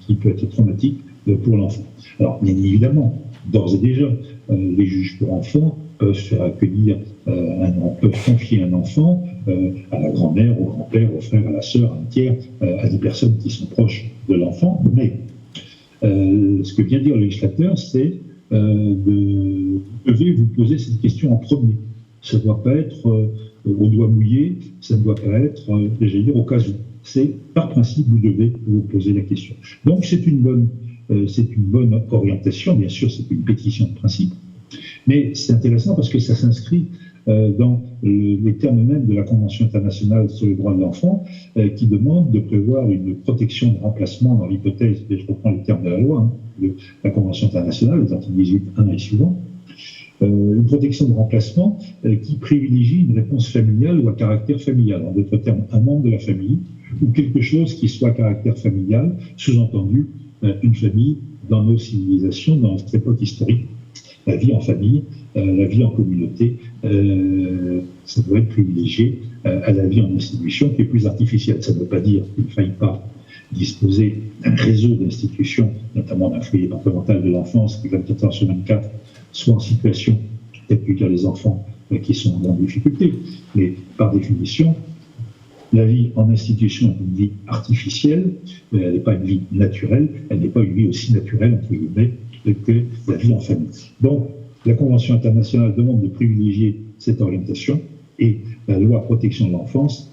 qui peut être traumatique pour l'enfant. Alors, bien évidemment, d'ores et déjà, les juges pour enfants peuvent faire accueillir, peuvent confier un enfant à la grand-mère, au grand-père, au frère, à la sœur, à un tiers, à des personnes qui sont proches de l'enfant. Mais ce que vient dire le législateur, c'est vous devez vous poser cette question en premier. Ça ne doit pas être au doigt mouillé, ça ne doit pas être, j'allais dire, au cas où. C'est par principe, vous devez vous poser la question. Donc c'est une bonne orientation, bien sûr, c'est une pétition de principe, mais c'est intéressant parce que ça s'inscrit dans les termes mêmes de la Convention internationale sur les droits de l'enfant, qui demande de prévoir une protection de remplacement dans l'hypothèse, et je reprends les termes de la loi, de la Convention internationale, les articles 18.1 et suivants, une protection de remplacement qui privilégie une réponse familiale ou à caractère familial, en d'autres termes, un membre de la famille, ou quelque chose qui soit à caractère familial, sous-entendu une famille dans nos civilisations, dans notre époque historique. La vie en famille, la vie en communauté, ça doit être privilégié à la vie en institution qui est plus artificielle. Ça ne veut pas dire qu'il ne faille pas disposer d'un réseau d'institutions, notamment d'un foyer départemental de l'enfance qui 24 heures sur 24 soit en situation d'accueillir les enfants qui sont en grande difficulté. Mais par définition, la vie en institution est une vie artificielle, elle n'est pas une vie naturelle, elle n'est pas une vie aussi naturelle, entre guillemets, que la vie en famille. Donc, la Convention internationale demande de privilégier cette orientation et la loi protection de l'enfance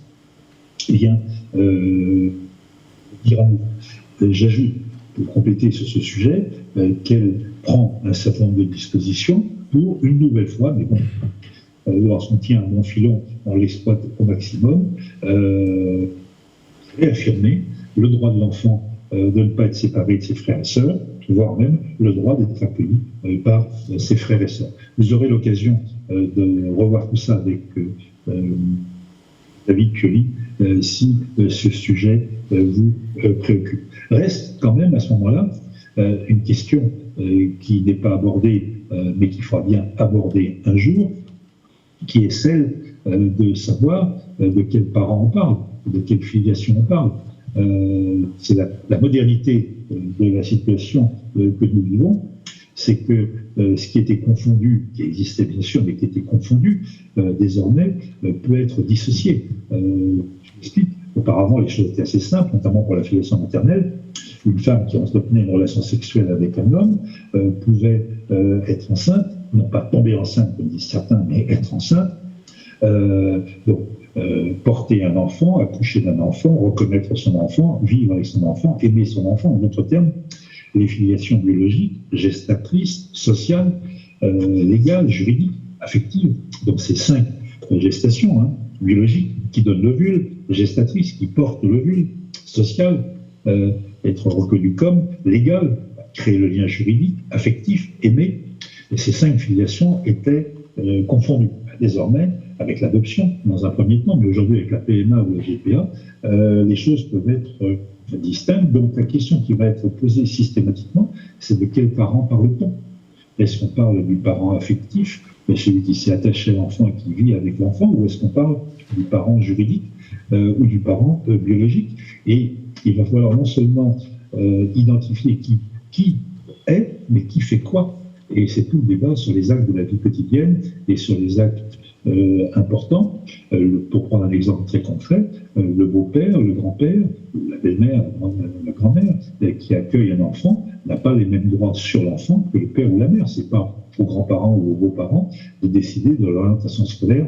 vient dire à nous. J'ajoute, pour compléter sur ce sujet, qu'elle prend un certain nombre de dispositions pour, une nouvelle fois, mais bon, lorsqu'on tient un bon filon, on l'exploite au maximum, réaffirmer le droit de l'enfant de ne pas être séparé de ses frères et sœurs, voire même le droit d'être accueilli par ses frères et sœurs. Vous aurez l'occasion de revoir tout ça avec David Pioli si ce sujet vous préoccupe. Reste quand même à ce moment-là une question qui n'est pas abordée, mais qu'il faudra bien aborder un jour, qui est celle de savoir de quels parents on parle, de quelle filiation on parle. C'est la modernité de la situation que nous vivons, c'est que ce qui était confondu, qui existait bien sûr, mais qui était confondu, désormais peut être dissocié. Je m'explique. Auparavant, les choses étaient assez simples, notamment pour la filiation maternelle. Une femme qui entretenait une relation sexuelle avec un homme pouvait être enceinte, non pas tomber enceinte comme disent certains, mais être enceinte. Porter un enfant, accoucher d'un enfant, reconnaître son enfant, vivre avec son enfant, aimer son enfant. En d'autres termes, les filiations biologiques, gestatrices, sociales, légales, juridiques, affectives. Donc c'est 5 gestations biologiques qui donnent l'ovule, gestatrice qui porte l'ovule, sociale, être reconnu comme, légal, créer le lien juridique, affectif, aimer. Et ces 5 filiations étaient confondues. Désormais, avec l'adoption, dans un premier temps, mais aujourd'hui avec la PMA ou la GPA, les choses peuvent être distinctes. Donc la question qui va être posée systématiquement, c'est de quel parent parle-t-on? Est-ce qu'on parle du parent affectif, celui qui s'est attaché à l'enfant et qui vit avec l'enfant, ou est-ce qu'on parle du parent juridique ou du parent biologique? Et il va falloir non seulement identifier qui est, mais qui fait quoi. Et c'est tout le débat sur les actes de la vie quotidienne et sur les actes importants. Pour prendre un exemple très concret, le beau-père, le grand-père, la belle-mère, la grand-mère qui accueille un enfant n'a pas les mêmes droits sur l'enfant que le père ou la mère. C'est pas aux grands-parents ou aux beaux-parents de décider de l'orientation scolaire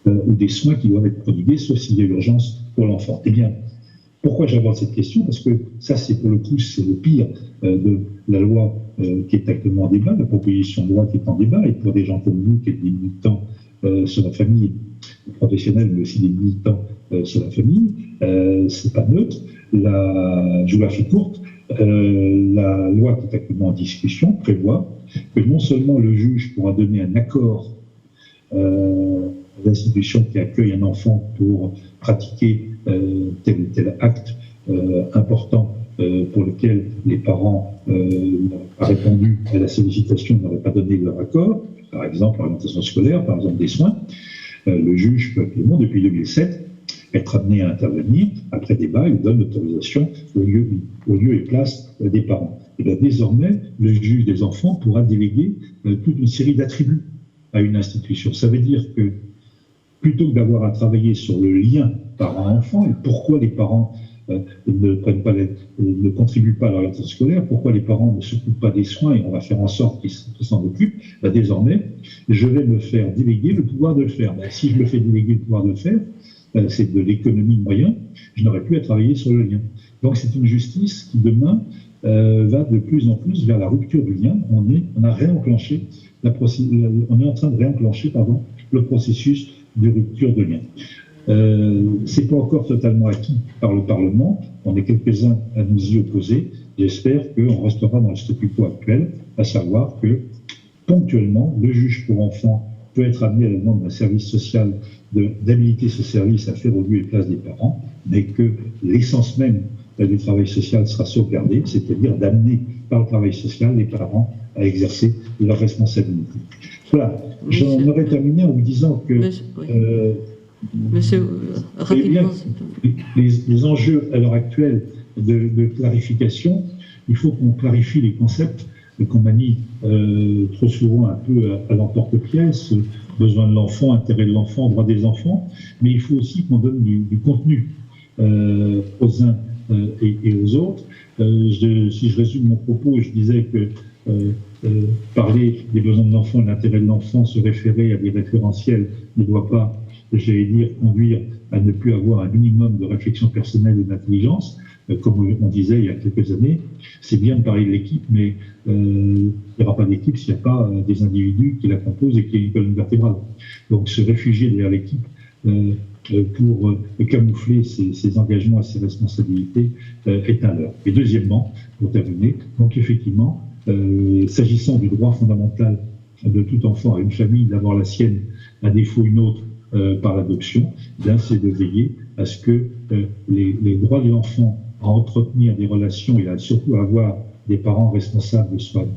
ou des soins qui doivent être prodigués, sauf s'il y a urgence pour l'enfant. Eh bien, pourquoi j'aborde cette question? Parce que ça, c'est pour le coup, c'est le pire de la loi qui est actuellement en débat, la proposition de loi qui est en débat, et pour des gens comme nous, qui êtes des militants sur la famille, des professionnels, mais aussi des militants sur la famille, c'est pas neutre. Je vous la fais courte. La loi qui est actuellement en discussion prévoit que non seulement le juge pourra donner un accord à l'institution qui accueille un enfant pour pratiquer tel ou tel acte important pour lequel les parents n'auraient pas répondu à la sollicitation, n'auraient pas donné leur accord, par exemple l'orientation scolaire, par exemple des soins, le juge peut actuellement, depuis 2007, être amené à intervenir. Après débat, il donne l'autorisation au lieu et place des parents. Et bien désormais, le juge des enfants pourra déléguer toute une série d'attributs à une institution. Ça veut dire que plutôt que d'avoir à travailler sur le lien parent-enfant et pourquoi les parents ne contribuent pas à l'orientation scolaire, pourquoi les parents ne s'occupent pas des soins et on va faire en sorte qu'ils s'en occupent, ben désormais, je vais me faire déléguer le pouvoir de le faire. Ben, si je me fais déléguer le pouvoir de le faire, c'est de l'économie de moyens, je n'aurai plus à travailler sur le lien. Donc c'est une justice qui demain va de plus en plus vers la rupture du lien. On est en train de réenclencher le processus de rupture de lien. C'est pas encore totalement acquis par le Parlement. On est quelques-uns à nous y opposer. J'espère qu'on restera dans le statu quo actuel, à savoir que ponctuellement, le juge pour enfants peut être amené à la demande d'un service social d'habiliter ce service à faire au lieu et place des parents, mais que l'essence même du travail social sera sauvegardée, c'est-à-dire d'amener par le travail social les parents à exercer leurs responsabilités. Voilà, j'en aurais terminé en vous disant que rapidement. Les enjeux à l'heure actuelle de clarification, il faut qu'on clarifie les concepts qu'on manie trop souvent un peu à l'emporte-pièce, besoin de l'enfant, intérêt de l'enfant, droit des enfants, mais il faut aussi qu'on donne du contenu aux uns et aux autres. Si je résume mon propos, je disais que parler des besoins de l'enfant et de l'intérêt de l'enfant, se référer à des référentiels ne doit pas, j'allais dire, conduire à ne plus avoir un minimum de réflexion personnelle et d'intelligence. Comme on disait il y a quelques années, c'est bien de parler de l'équipe, mais il n'y aura pas d'équipe s'il n'y a pas des individus qui la composent et qui est une colonne vertébrale. Donc se réfugier derrière l'équipe pour camoufler ses engagements et ses responsabilités est un leurre. Et deuxièmement, pour terminer, donc effectivement, s'agissant du droit fondamental de tout enfant à une famille d'avoir la sienne, à défaut une autre par l'adoption, c'est de veiller à ce que les droits de l'enfant à entretenir des relations et surtout à avoir des parents responsables soient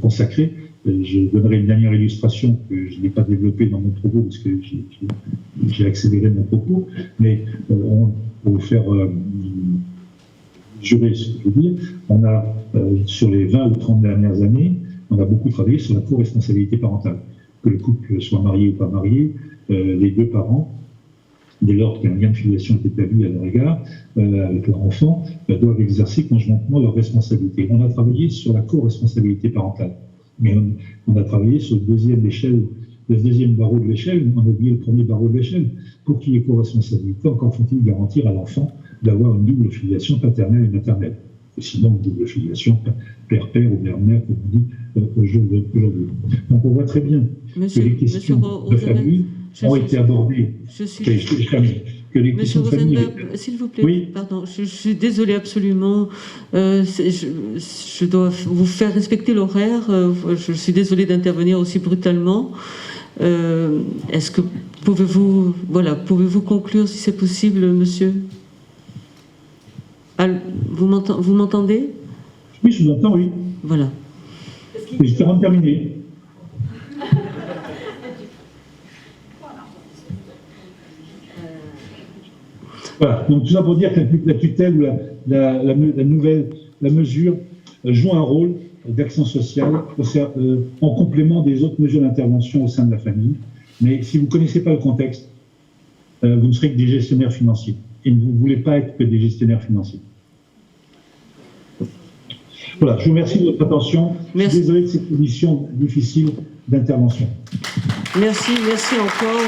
consacrés. Je donnerai une dernière illustration que je n'ai pas développée dans mon propos parce que j'ai accéléré mon propos, mais pour vous faire jurer ce que je veux dire, on a, sur les 20 ou 30 dernières années, on a beaucoup travaillé sur la co-responsabilité parentale. Que le couple soit marié ou pas marié, les deux parents, dès lors qu'un lien de filiation est établi à leur égard, avec leur enfant, doivent exercer conjointement leurs responsabilités. On a travaillé sur la co-responsabilité parentale, mais on a travaillé sur le deuxième barreau de l'échelle, on a oublié le premier barreau de l'échelle. Pour qu'il y ait co-responsabilité, encore faut-il garantir à l'enfant d'avoir une double filiation paternelle et maternelle. Et sinon, une double filiation père-père ou mère-mère, comme on dit aujourd'hui. Donc on voit très bien que les questions de famille ont été abordées. Que les questions de famille... S'il vous plaît, oui. Pardon, je suis désolée absolument. Je dois vous faire respecter l'horaire. Je suis désolée d'intervenir aussi brutalement. Est-ce que pouvez-vous conclure si c'est possible, monsieur? Vous m'entendez? Oui, je vous entends, oui. Voilà. J'espère en terminer. Voilà, donc tout ça pour dire que la tutelle ou la mesure joue un rôle d'action sociale en complément des autres mesures d'intervention au sein de la famille. Mais si vous ne connaissez pas le contexte, vous ne serez que des gestionnaires financiers. Et vous ne voulez pas être que des gestionnaires financiers. Voilà, je vous remercie de votre attention. Merci. Je suis désolé de cette condition difficile d'intervention. Merci encore.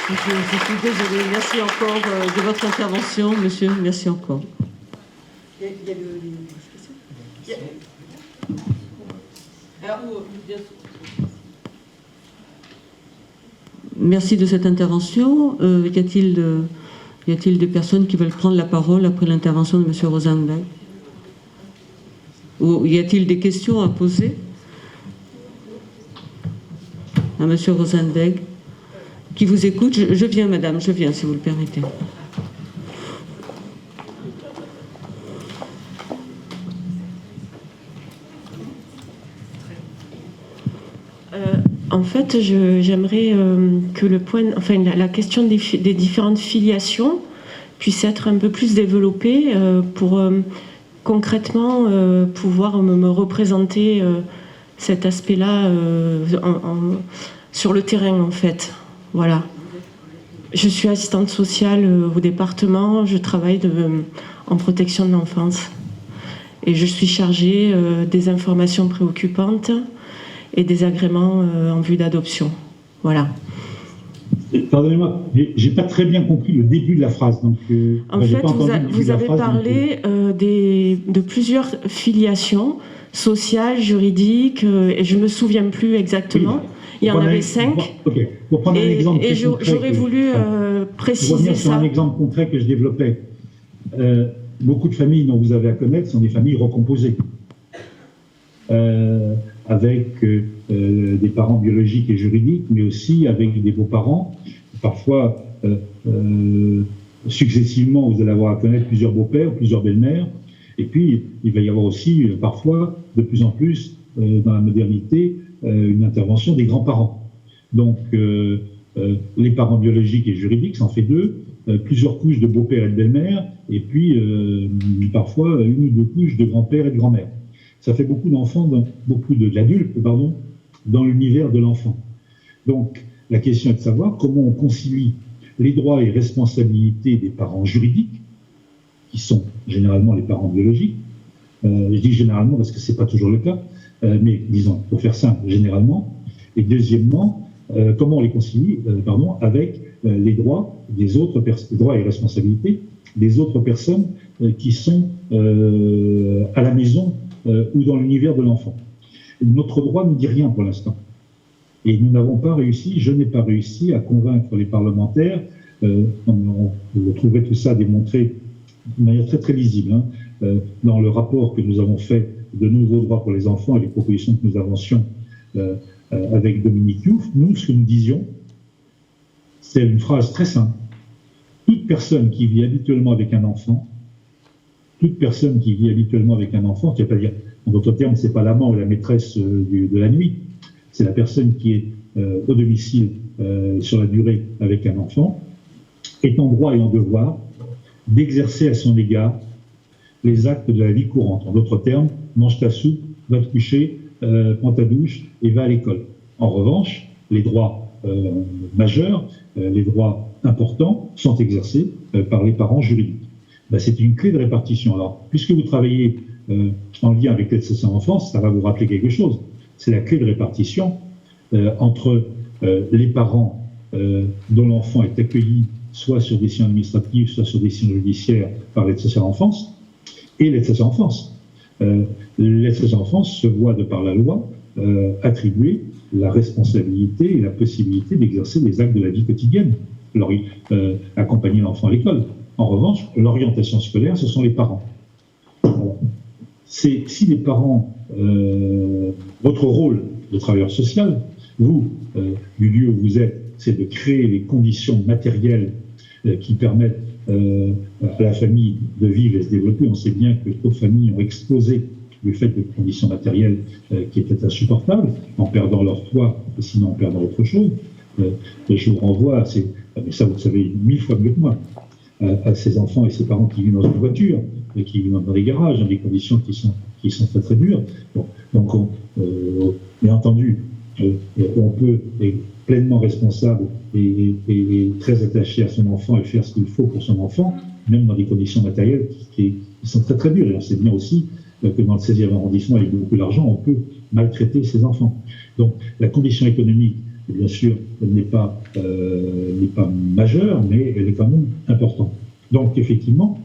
Je suis désolée. Merci encore de votre intervention, monsieur. Merci encore. Merci de cette intervention. Y Y a-t-il des personnes qui veulent prendre la parole après l'intervention de M. Rosenberg? Ou y a-t-il des questions à poser à M. Rosenberg, qui vous écoute? Je viens, madame, je viens, si vous le permettez. En fait, j'aimerais que la question des différentes filiations puisse être un peu plus développée pour concrètement pouvoir me représenter cet aspect-là sur le terrain, en fait. Voilà. Je suis assistante sociale au département, je travaille en protection de l'enfance et je suis chargée des informations préoccupantes et des agréments en vue d'adoption. Voilà. Pardonnez-moi, j'ai pas très bien compris le début de la phrase. Donc, en fait, vous avez parlé de plusieurs filiations sociales, juridiques, et je me souviens plus exactement. Oui. Il y en avait 5. Ok. Pour prendre un exemple et j'aurais voulu préciser revenir sur un exemple concret que je développais. Beaucoup de familles dont vous avez à connaître sont des familles recomposées. Avec des parents biologiques et juridiques, mais aussi avec des beaux-parents. Parfois, successivement, vous allez avoir à connaître plusieurs beaux-pères, plusieurs belles-mères. Et puis, il va y avoir aussi, parfois, de plus en plus, dans la modernité, une intervention des grands-parents. Donc, les parents biologiques et juridiques, ça en fait 2, plusieurs couches de beaux-pères et de belles-mères, et puis, parfois, 1 ou 2 couches de grands-pères et de grands-mères. Ça fait beaucoup d'enfants, beaucoup d'adultes, dans l'univers de l'enfant. Donc, la question est de savoir comment on concilie les droits et responsabilités des parents juridiques, qui sont généralement les parents biologiques. Je dis généralement parce que c'est pas toujours le cas, mais disons, pour faire simple, généralement. Et deuxièmement, comment on les concilie, avec les droits des autres droits et responsabilités des autres personnes qui sont à la maison ou dans l'univers de l'enfant. Notre droit ne dit rien pour l'instant. Et nous n'avons pas réussi, je n'ai pas réussi à convaincre les parlementaires, vous trouverez tout ça démontré de manière très très lisible, dans le rapport que nous avons fait de nouveaux droits pour les enfants et les propositions que nous avancions avec Dominique Youf. Nous, ce que nous disions, c'est une phrase très simple. Toute personne qui vit habituellement avec un enfant, qui va pas dire, en d'autres termes, c'est pas l'amant ou la maîtresse de la nuit, c'est la personne qui est au domicile sur la durée avec un enfant, est en droit et en devoir d'exercer à son égard les actes de la vie courante. En d'autres termes, mange ta soupe, va te coucher, prends ta douche et va à l'école. En revanche, les droits majeurs, les droits importants sont exercés par les parents juridiques. C'est une clé de répartition. Alors, puisque vous travaillez en lien avec l'aide sociale à l'enfance, ça va vous rappeler quelque chose. C'est la clé de répartition entre les parents dont l'enfant est accueilli soit sur décision administrative, soit sur décision judiciaire par l'aide sociale à l'enfance, et l'aide sociale à l'enfance. L'aide sociale à l'enfance se voit, de par la loi, attribuer la responsabilité et la possibilité d'exercer les actes de la vie quotidienne, accompagner l'enfant à l'école. En revanche, l'orientation scolaire, ce sont les parents. Si les parents, votre rôle de travailleur social, vous, du lieu où vous êtes, c'est de créer les conditions matérielles qui permettent à la famille de vivre et de se développer. On sait bien que d'autres familles ont explosé du fait de conditions matérielles qui étaient insupportables, en perdant leur toit, et sinon en perdant autre chose. Je vous renvoie, mais ça vous le savez 1000 fois mieux que moi, à ces enfants et ces parents qui vivent dans une voiture, et qui vivent dans des garages, dans des conditions qui sont très très dures. Bon, donc, bien entendu, on peut être pleinement responsable et très attaché à son enfant et faire ce qu'il faut pour son enfant, même dans des conditions matérielles qui sont très très dures. Et on sait bien aussi que dans le 16e arrondissement, avec beaucoup d'argent, on peut maltraiter ses enfants. Donc, la condition économique, bien sûr, n'est pas majeure, mais elle est quand même importante. Donc, effectivement,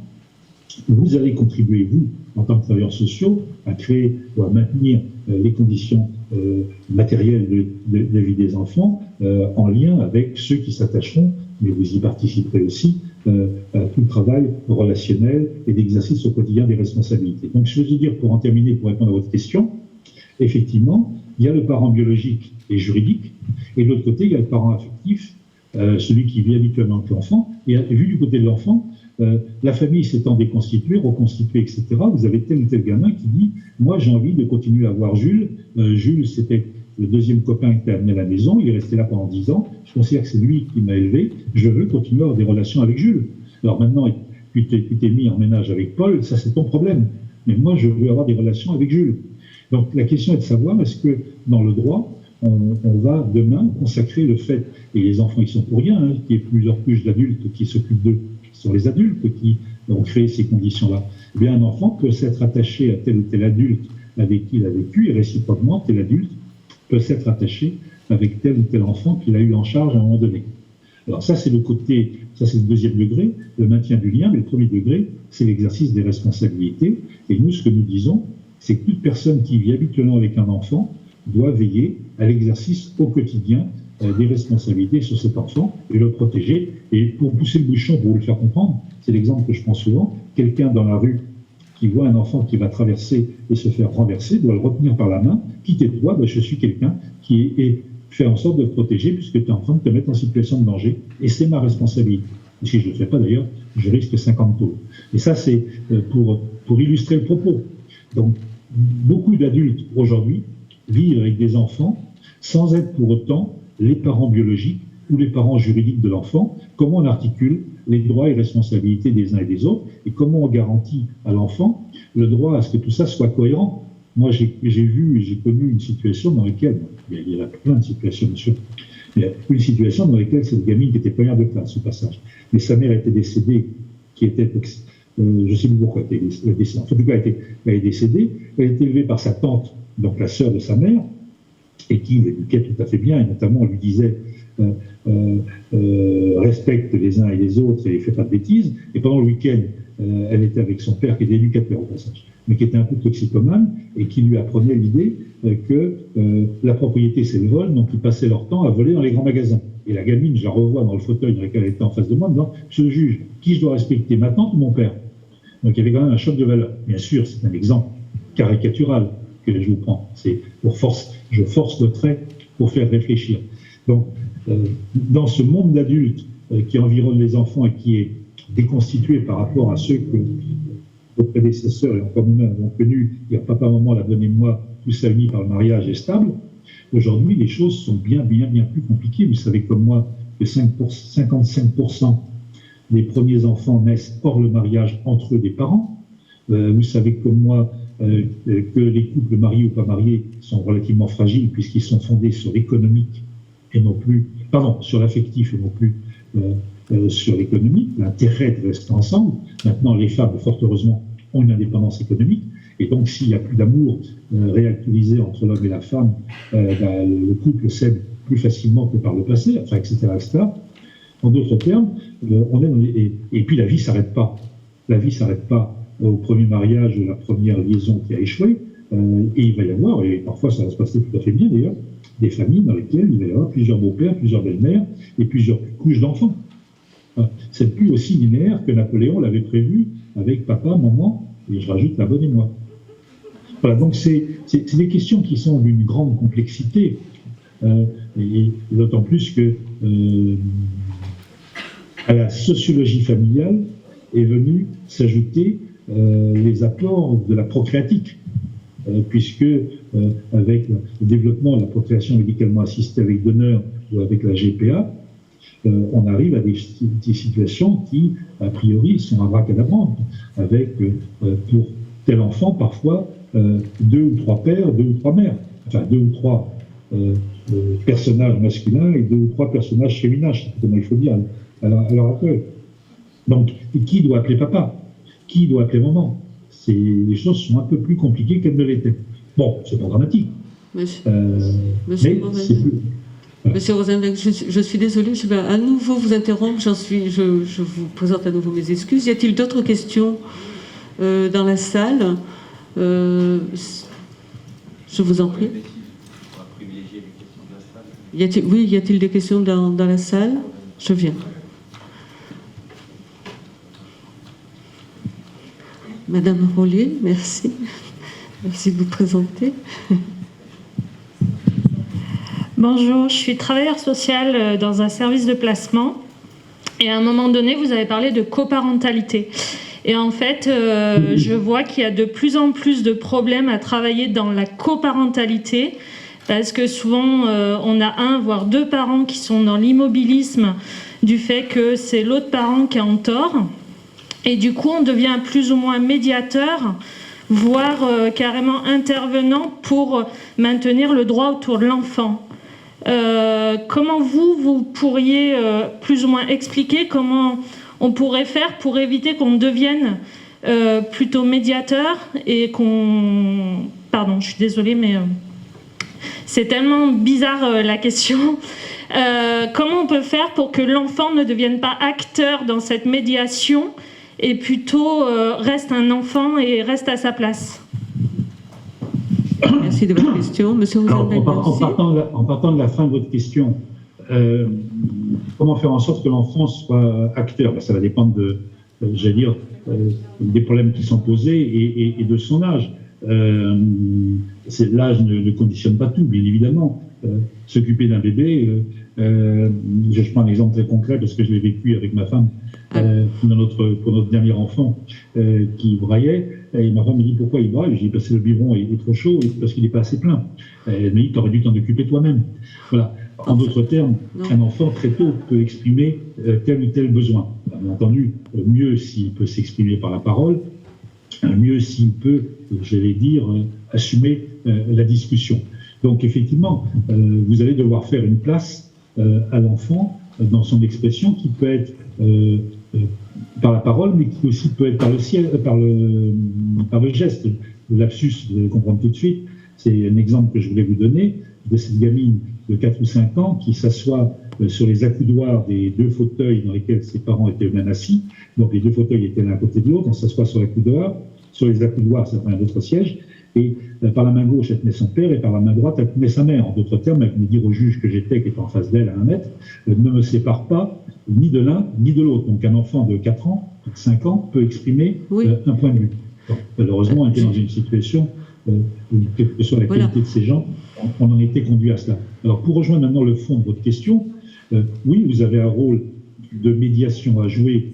vous allez contribuer, vous, en tant que travailleurs sociaux, à créer ou à maintenir les conditions matérielles de vie des enfants en lien avec ceux qui s'attacheront, mais vous y participerez aussi, tout le travail relationnel et d'exercice au quotidien des responsabilités. Donc, je veux dire, pour en terminer, pour répondre à votre question, effectivement, il y a le parent biologique et juridique, et de l'autre côté, il y a le parent affectif, celui qui vit habituellement avec l'enfant. Et vu du côté de l'enfant, la famille s'étant déconstituée, reconstituée, etc., vous avez tel ou tel gamin qui dit « Moi, j'ai envie de continuer à voir Jules. Jules, c'était le deuxième copain qui t'a amené à la maison. Il est resté là pendant 10 ans. Je considère que c'est lui qui m'a élevé. Je veux continuer à avoir des relations avec Jules. Alors maintenant, tu t'es mis en ménage avec Paul, ça c'est ton problème. Mais moi, je veux avoir des relations avec Jules. » Donc la question est de savoir, est-ce que dans le droit, on va demain consacrer le fait, et les enfants ils sont pour rien, hein, qu'il y ait plusieurs couches d'adultes qui s'occupent d'eux, ce sont les adultes qui ont créé ces conditions-là. Eh bien, un enfant peut s'être attaché à tel ou tel adulte avec qui il a vécu, et réciproquement, tel adulte peut s'être attaché avec tel ou tel enfant qu'il a eu en charge à un moment donné. Alors ça, c'est le côté, ça c'est le deuxième degré, le maintien du lien, mais le premier degré, c'est l'exercice des responsabilités. Et nous, ce que nous disons, c'est que toute personne qui vit habituellement avec un enfant doit veiller à l'exercice au quotidien des responsabilités sur cet enfant et le protéger. Et pour pousser le bouchon, pour vous le faire comprendre, c'est l'exemple que je prends souvent, quelqu'un dans la rue qui voit un enfant qui va traverser et se faire renverser, doit le retenir par la main, quitter de toi, je suis quelqu'un qui fait en sorte de le protéger puisque tu es en train de te mettre en situation de danger et c'est ma responsabilité. Et si je ne le fais pas d'ailleurs, je risque 50 taux. Et ça, c'est pour illustrer le propos. Donc, beaucoup d'adultes aujourd'hui vivent avec des enfants sans être pour autant les parents biologiques ou les parents juridiques de l'enfant. Comment on articule les droits et responsabilités des uns et des autres et comment on garantit à l'enfant le droit à ce que tout ça soit cohérent. Moi, j'ai connu une situation dans laquelle, il y a plein de situations, bien sûr, il y a une situation dans laquelle cette gamine qui était première de classe, au passage, mais sa mère était décédée, qui était, je ne sais plus pourquoi elle était décédée, en tout cas, elle est décédée, elle est élevée par sa tante, donc la sœur de sa mère, et qui l'éduquait tout à fait bien, et notamment on lui disait respecte les uns et les autres et ne fais pas de bêtises. Et pendant le week-end, elle était avec son père qui était éducateur au passage, mais qui était un peu toxicomane et qui lui apprenait l'idée que la propriété c'est le vol, donc ils passaient leur temps à voler dans les grands magasins. Et la gamine, je la revois dans le fauteuil dans lequel elle était en face de moi, en disant « Monsieur le juge, qui je dois respecter, ma tante ou mon père ?» Donc il y avait quand même un choc de valeur. Bien sûr, c'est un exemple caricatural que je vous prends. C'est je force le trait pour faire réfléchir. Donc, dans ce monde d'adultes qui environne les enfants et qui est déconstitué par rapport à ceux que vos prédécesseurs et encore nous-mêmes avons connus, il y a papa, maman, la bonne et moi, tout ça uni par le mariage est stable, aujourd'hui, les choses sont bien plus compliquées. Vous savez comme moi que 55% des premiers enfants naissent hors le mariage entre eux des parents. Vous savez comme moi que les couples mariés ou pas mariés sont relativement fragiles puisqu'ils sont fondés sur l'économique et non plus, sur l'affectif et non plus sur l'économique, l'intérêt de rester ensemble. Maintenant, les femmes, fort heureusement, ont une indépendance économique. Et donc, s'il n'y a plus d'amour réactualisé entre l'homme et la femme, le couple cède plus facilement que par le passé, enfin, etc., etc. En d'autres termes, et puis la vie ne s'arrête pas. La vie ne s'arrête pas au premier mariage, la première liaison qui a échoué. Et il va y avoir, et parfois ça va se passer tout à fait bien d'ailleurs, des familles dans lesquelles il va y avoir plusieurs beaux-pères, plusieurs belles-mères et plusieurs couches d'enfants. C'est plus aussi linéaire que Napoléon l'avait prévu avec papa, maman, et je rajoute la bonne et moi. Voilà, donc c'est des questions qui sont d'une grande complexité, et d'autant plus que à la sociologie familiale est venu s'ajouter les apports de la procréatique, puisque avec le développement de la procréation médicalement assistée avec donneur ou avec la GPA, on arrive à des situations qui, a priori, sont abracadabrantes, avec, pour tel enfant, parfois, 2 ou 3 pères, 2 ou 3 mères, enfin 2 ou 3 personnages masculins et 2 ou 3 personnages féminins, c'est comme il faut dire à l'heure actuelle. Donc, qui doit appeler papa? Qui doit appeler maman? Les choses sont un peu plus compliquées qu'elles ne l'étaient. Bon, c'est pas dramatique. Monsieur Rosenberg, je suis désolée, je vais à nouveau vous interrompre, je vous présente à nouveau mes excuses. Y a-t-il d'autres questions dans la salle? Je vous en prie. Y a-t-il des questions dans la salle? Je viens. Madame Rollet, merci. Merci de vous présenter. Bonjour, je suis travailleur social dans un service de placement. Et à un moment donné, vous avez parlé de coparentalité. Et en fait, je vois qu'il y a de plus en plus de problèmes à travailler dans la coparentalité, parce que souvent, on a un, voire deux parents qui sont dans l'immobilisme du fait que c'est l'autre parent qui est en tort. Et du coup, on devient plus ou moins médiateur, voire carrément intervenant pour maintenir le droit autour de l'enfant. Comment vous pourriez plus ou moins expliquer comment on pourrait faire pour éviter qu'on devienne plutôt médiateur et qu'on... Pardon, je suis désolée, mais c'est tellement bizarre la question. Comment on peut faire pour que l'enfant ne devienne pas acteur dans cette médiation et plutôt reste un enfant et reste à sa place? Merci de votre question. Monsieur Rosenberg. En partant de la fin de votre question, comment faire en sorte que l'enfant soit acteur? Ça va dépendre des problèmes qui sont posés et de son âge. L'âge ne conditionne pas tout, bien évidemment. S'occuper d'un bébé, je prends un exemple très concret parce que je l'ai vécu avec ma femme pour notre dernier enfant qui braillait. Et ma femme me dit pourquoi il braille. J'ai dit parce que le biberon est trop chaud et parce qu'il n'est pas assez plein. Elle me dit tu aurais dû t'en occuper toi-même. Voilà. En d'autres termes, un enfant très tôt peut exprimer tel ou tel besoin. Bien entendu, mieux s'il peut s'exprimer par la parole, mieux s'il peut, j'allais dire, assumer la discussion. Donc effectivement, vous allez devoir faire une place à l'enfant dans son expression qui peut être par la parole, mais qui aussi peut être par le geste. Le lapsus, vous allez comprendre tout de suite, c'est un exemple que je voulais vous donner de cette gamine de 4 ou 5 ans qui s'assoit sur les accoudoirs des deux fauteuils dans lesquels ses parents étaient eux-mêmes assis. Donc les deux fauteuils étaient l'un à côté de l'autre, on s'assoit sur l'accoudoir, sur les accoudoirs, ça fait un autre siège, et par la main gauche, elle tenait son père, et par la main droite, elle tenait sa mère. En d'autres termes, elle venait dire au juge que j'étais, qui était en face d'elle à 1 mètre, ne me sépare pas ni de l'un ni de l'autre. Donc un enfant de 4 ans, de 5 ans, peut exprimer un point de vue. Donc, malheureusement, on était dans une situation où, quelle que soit la qualité de ces gens, on en était conduit à cela. Alors pour rejoindre maintenant le fond de votre question, oui, vous avez un rôle de médiation à jouer.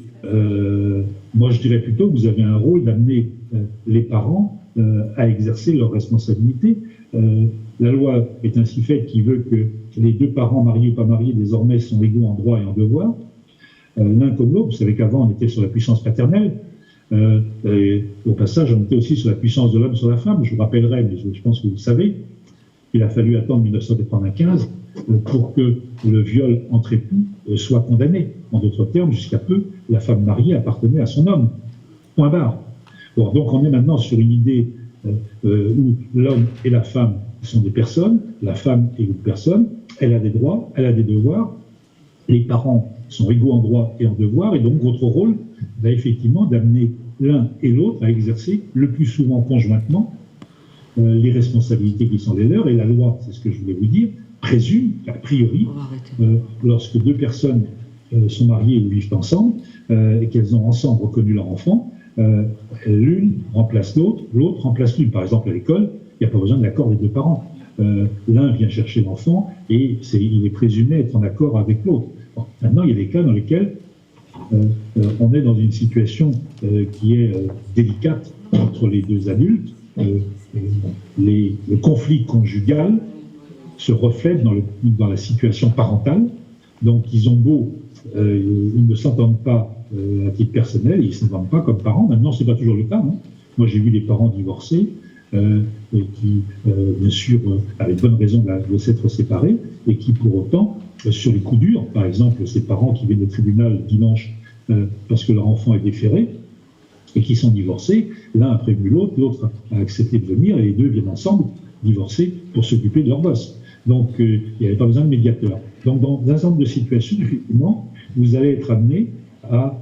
Moi, je dirais plutôt que vous avez un rôle d'amener les parents à exercer leurs responsabilités. La loi est ainsi faite qui veut que les deux parents, mariés ou pas mariés, désormais sont égaux en droit et en devoir, l'un comme l'autre. Vous savez qu'avant, on était sur la puissance paternelle. Au passage, on était aussi sur la puissance de l'homme sur la femme. Je vous rappellerai, mais je pense que vous le savez, qu'il a fallu attendre 1995 pour que le viol entre époux soit condamné. En d'autres termes, jusqu'à peu, la femme mariée appartenait à son homme. Point barre. Bon, donc on est maintenant sur une idée où l'homme et la femme sont des personnes, la femme est une personne, elle a des droits, elle a des devoirs, les parents sont égaux en droit et en devoir, et donc votre rôle va effectivement d'amener l'un et l'autre à exercer le plus souvent conjointement les responsabilités qui sont les leurs, et la loi, c'est ce que je voulais vous dire, présume qu'a priori, lorsque deux personnes sont mariées ou vivent ensemble, et qu'elles ont ensemble reconnu leur enfant, l'une remplace l'autre, l'autre remplace l'une. Par exemple, à l'école, il n'y a pas besoin de l'accord des deux parents. L'un vient chercher l'enfant et il est présumé être en accord avec l'autre. Bon, maintenant, il y a des cas dans lesquels on est dans une situation qui est délicate entre les deux adultes. Le conflit conjugal se reflète dans la situation parentale. Donc, ils ont beau, ils ne s'entendent pas à titre personnel, ils ne s'entendent pas comme parents. Maintenant, ce n'est pas toujours le cas. Hein. Moi, j'ai vu des parents divorcés qui, bien sûr, avaient bonne raison de s'être séparés et qui, pour autant, sur les coups durs, par exemple, ces parents qui viennent au tribunal dimanche parce que leur enfant est déféré et qui sont divorcés, l'un a prévenu l'autre, l'autre a accepté de venir et les deux viennent ensemble divorcer pour s'occuper de leur gosse. Donc, il n'y avait pas besoin de médiateur. Donc, dans un ensemble de situations, effectivement, vous allez être amené à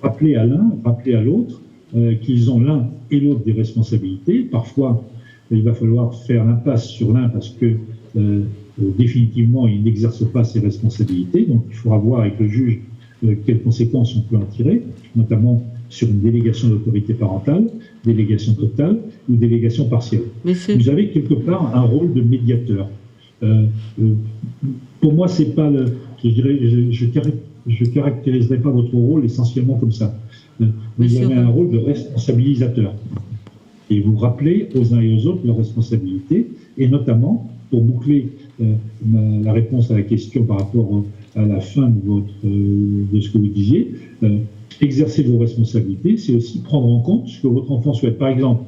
rappeler à l'un, rappeler à l'autre qu'ils ont l'un et l'autre des responsabilités. Parfois, il va falloir faire l'impasse sur l'un parce que définitivement, il n'exerce pas ses responsabilités. Donc, il faudra voir avec le juge quelles conséquences on peut en tirer, notamment sur une délégation d'autorité parentale, délégation totale ou délégation partielle. Vous avez quelque part un rôle de médiateur. Pour moi, c'est pas je caractériserai pas votre rôle essentiellement comme ça. Vous avez un rôle de responsabilisateur. Et vous rappelez aux uns et aux autres leurs responsabilités, et notamment, pour boucler la réponse à la question par rapport à la fin de ce que vous disiez, exercer vos responsabilités, c'est aussi prendre en compte ce que votre enfant souhaite. Par exemple,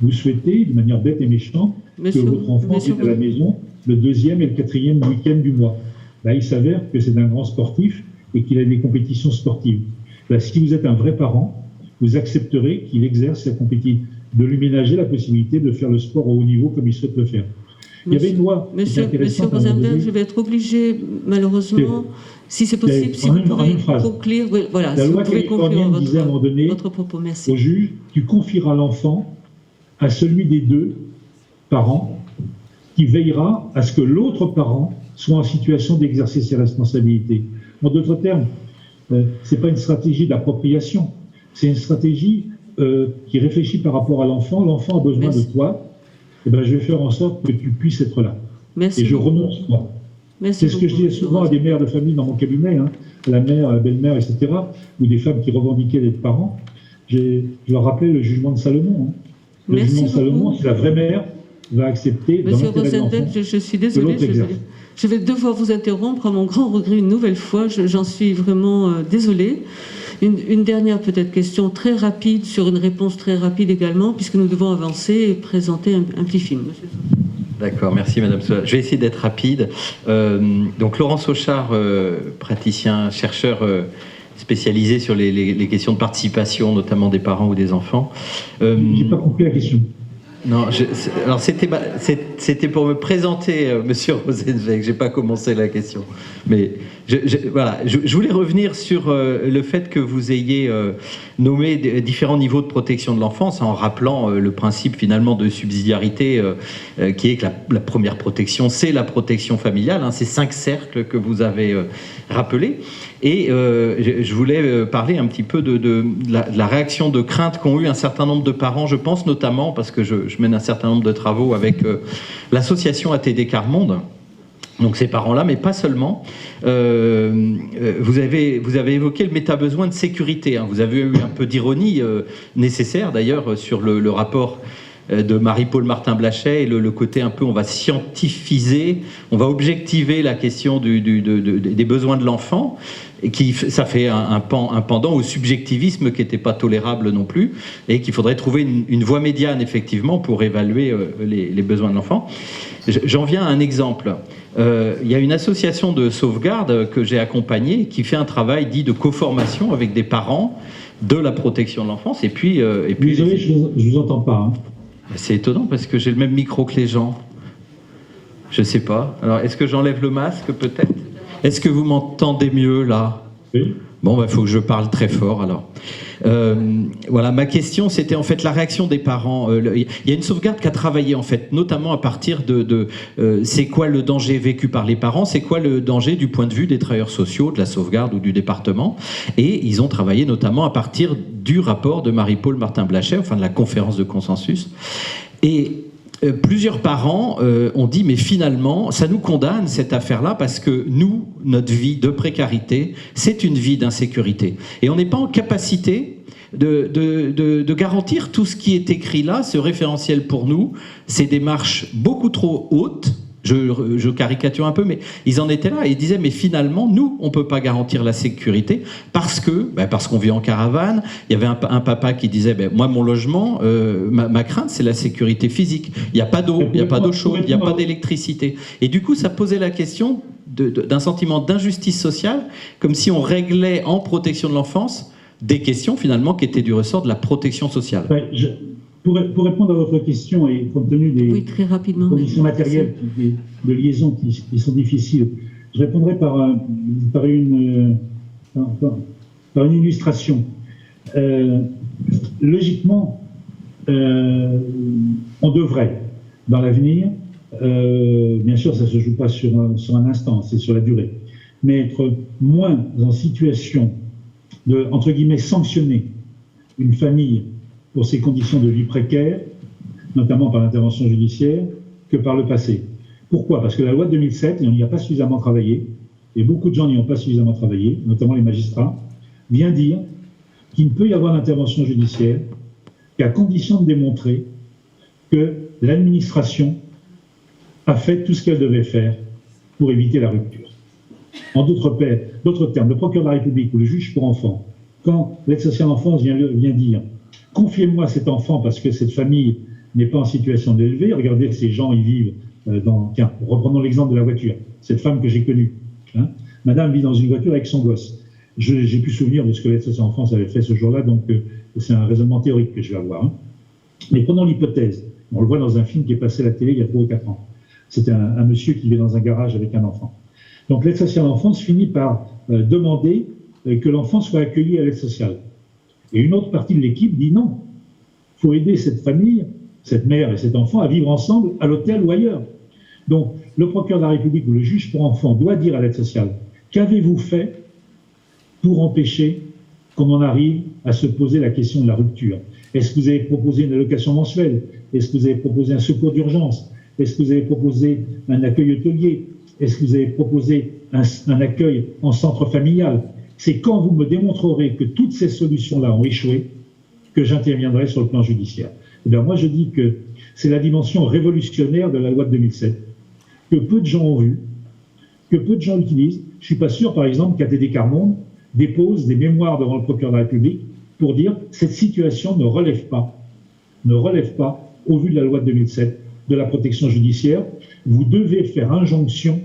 vous souhaitez, de manière bête et méchante, que votre enfant vienne à la maison le 2e et le 4e week-end du mois. Là, il s'avère que c'est un grand sportif et qu'il a des compétitions sportives. Là, si vous êtes un vrai parent, vous accepterez qu'il exerce sa compétition, de lui ménager la possibilité de faire le sport au haut niveau comme il souhaite le faire. Il y avait une loi. Monsieur Rosenberg, je vais être obligé, malheureusement, si c'est possible, si vous pourrez conclure. Voilà, la si loi vous pouvez conclure disait à un moment donné, votre propos. Merci. Au juge, tu confieras l'enfant à celui des deux parents qui veillera à ce que l'autre parent soit en situation d'exercer ses responsabilités. En d'autres termes, ce n'est pas une stratégie d'appropriation, c'est une stratégie qui réfléchit par rapport à l'enfant. L'enfant a besoin de toi, et ben, je vais faire en sorte que tu puisses être là. Merci et je renonce, moi. C'est ce que je disais souvent à des mères de famille dans mon cabinet, à la mère, à la belle-mère, etc., ou des femmes qui revendiquaient d'être parents. Je leur rappelais le jugement de Salomon. Le jugement de Salomon, c'est la vraie mère va accepter. Monsieur Rosenberg, je suis désolée, je vais devoir vous interrompre à mon grand regret une nouvelle fois. J'en suis vraiment désolée. Une dernière peut-être question très rapide sur une réponse très rapide également, puisque nous devons avancer et présenter un petit film. D'accord, merci Madame Sola. Je vais essayer d'être rapide. Donc Laurence Auchard, praticien, chercheur spécialisé sur les questions de participation, notamment des parents ou des enfants. J'ai pas compris la question. Non, alors c'était pour me présenter, Monsieur Rosenberg. J'ai pas commencé la question, mais voilà, je voulais revenir sur le fait que vous ayez nommé différents niveaux de protection de l'enfance en rappelant le principe finalement de subsidiarité qui est que la première protection, c'est la protection familiale. Ces 5 cercles que vous avez rappelés. Et je voulais parler un petit peu de la réaction de crainte qu'ont eu un certain nombre de parents, je pense notamment, parce que je mène un certain nombre de travaux avec l'association ATD Quart-Monde, donc ces parents-là, mais pas seulement. Vous avez évoqué le méta-besoin de sécurité. Vous avez eu un peu d'ironie nécessaire, d'ailleurs, sur le rapport de Marie-Paule Martin-Blachet et le côté un peu, on va scientifiser, on va objectiver la question des besoins de l'enfant, et ça fait un pendant au subjectivisme qui n'était pas tolérable non plus, et qu'il faudrait trouver une voie médiane effectivement pour évaluer les besoins de l'enfant. J'en viens à un exemple. Il y a une association de sauvegarde que j'ai accompagnée qui fait un travail dit de co-formation avec des parents de la protection de l'enfance. Et puis désolé, je vous entends pas. C'est étonnant parce que j'ai le même micro que les gens. Je sais pas. Alors, est-ce que j'enlève le masque peut-être ? Est-ce que vous m'entendez mieux là ? Oui. Bon, il faut que je parle très fort alors. Voilà, ma question c'était en fait la réaction des parents. Il y a une sauvegarde qui a travaillé en fait, notamment à partir de c'est quoi le danger vécu par les parents, c'est quoi le danger du point de vue des travailleurs sociaux, de la sauvegarde ou du département. Et ils ont travaillé notamment à partir du rapport de Marie-Paule Martin-Blachet, enfin de la conférence de consensus. Et plusieurs parents ont dit mais finalement ça nous condamne cette affaire-là parce que nous, notre vie de précarité, c'est une vie d'insécurité. Et on n'est pas en capacité de garantir tout ce qui est écrit là, ce référentiel pour nous, c'est des marches beaucoup trop hautes. Je caricature un peu, mais ils en étaient là et ils disaient mais finalement nous on peut pas garantir la sécurité parce qu'on vit en caravane. Il y avait un papa qui disait moi mon logement, ma crainte c'est la sécurité physique. Il n'y a pas d'eau, il n'y a pas d'eau chaude, il n'y a pas d'électricité. Et du coup ça posait la question d'un sentiment d'injustice sociale, comme si on réglait en protection de l'enfance des questions finalement qui étaient du ressort de la protection sociale. Pour répondre à votre question et compte tenu des conditions matérielles de liaison qui sont difficiles, je répondrai par une illustration. Logiquement, on devrait, dans l'avenir, bien sûr ça ne se joue pas sur un instant, c'est sur la durée, mais être moins en situation de, entre guillemets, sanctionner une famille pour ses conditions de vie précaires, notamment par l'intervention judiciaire, que par le passé. Pourquoi? Parce que la loi de 2007, et on n'y a pas suffisamment travaillé, et beaucoup de gens n'y ont pas suffisamment travaillé, notamment les magistrats, vient dire qu'il ne peut y avoir d'intervention judiciaire qu'à condition de démontrer que l'administration a fait tout ce qu'elle devait faire pour éviter la rupture. En d'autres termes, le procureur de la République ou le juge pour enfants, quand l'aide sociale enfance vient dire « Confiez-moi cet enfant parce que cette famille n'est pas en situation d'élever », regardez, ces gens, ils vivent Tiens, reprenons l'exemple de la voiture. Cette femme que j'ai connue, hein, madame vit dans une voiture avec son gosse. J'ai plus souvenir de ce que l'aide sociale enfance avait fait ce jour-là, donc c'est un raisonnement théorique que je vais avoir. Hein. Mais prenons l'hypothèse, on le voit dans un film qui est passé à la télé il y a 3 ou 4 ans. C'était un monsieur qui vivait dans un garage avec un enfant. Donc l'aide sociale enfance finit par demander que l'enfant soit accueilli à l'aide sociale. Et une autre partie de l'équipe dit non, il faut aider cette famille, cette mère et cet enfant à vivre ensemble à l'hôtel ou ailleurs. Donc le procureur de la République ou le juge pour enfants doit dire à l'aide sociale, qu'avez-vous fait pour empêcher qu'on en arrive à se poser la question de la rupture? Est-ce que vous avez proposé une allocation mensuelle? Est-ce que vous avez proposé un secours d'urgence? Est-ce que vous avez proposé un accueil hôtelier? Est-ce que vous avez proposé un accueil en centre familial? C'est quand vous me démontrerez que toutes ces solutions-là ont échoué que j'interviendrai sur le plan judiciaire. Et bien moi, je dis que c'est la dimension révolutionnaire de la loi de 2007, que peu de gens ont vu, que peu de gens utilisent. Je ne suis pas sûr, par exemple, qu'ATD Quart Monde dépose des mémoires devant le procureur de la République pour dire « cette situation ne relève pas, au vu de la loi de 2007, de la protection judiciaire. Vous devez faire injonction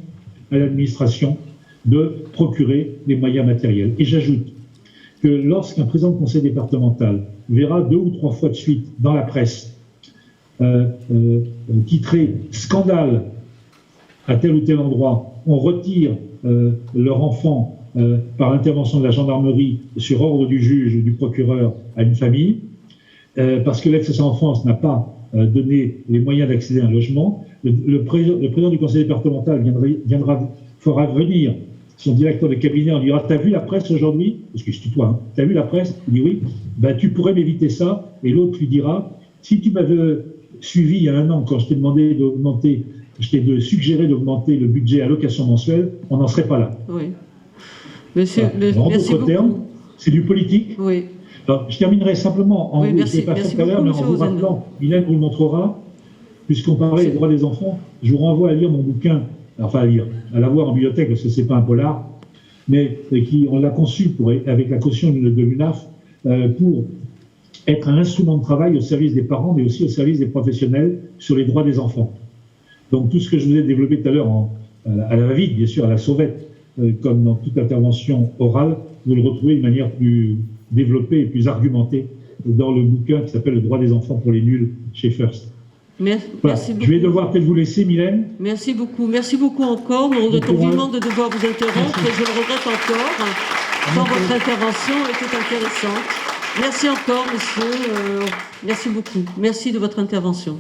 à l'administration de procurer les moyens matériels. » Et j'ajoute que lorsqu'un président de conseil départemental verra 2 ou 3 fois de suite dans la presse titrer « Scandale à tel ou tel endroit, on retire leur enfant par intervention de la gendarmerie sur ordre du juge ou du procureur à une famille, parce que l'aide sociale enfance n'a pas donné les moyens d'accéder à un logement, le président du conseil départemental fera venir son directeur de cabinet, on dira « T'as vu la presse aujourd'hui ?» Parce que je tutoie, hein. « T'as vu la presse ?» Il dit « Oui. » Ben, tu pourrais m'éviter ça. Et l'autre lui dira « Si tu m'avais suivi il y a 1 an, quand je t'ai demandé d'augmenter, je t'ai suggéré d'augmenter le budget allocation mensuelle, on n'en serait pas là. » Oui. Monsieur, voilà. En d'autres termes, c'est du politique. Oui. Alors, je terminerai simplement en vous, je l'ai pas fait tout à l'heure, mais en vous rappelant, Mylène vous le montrera, puisqu'on parlait des droits des enfants, je vous renvoie à lire mon bouquin, enfin à l'avoir en bibliothèque, parce que c'est pas un polar, mais on l'a conçu avec la caution de l'UNAF pour être un instrument de travail au service des parents, mais aussi au service des professionnels sur les droits des enfants. Donc tout ce que je vous ai développé tout à l'heure à la va-vite, bien sûr, à la sauvette, comme dans toute intervention orale, vous le retrouvez de manière plus développée et plus argumentée dans le bouquin qui s'appelle « Le droit des enfants pour les nuls » chez First. Merci voilà. beaucoup. Je vais devoir peut-être vous laisser, Mylène. Merci beaucoup encore. On regrette vivement de devoir vous interrompre et je le regrette encore. Tant votre intervention était intéressante. Merci encore, monsieur. Merci beaucoup. Merci de votre intervention.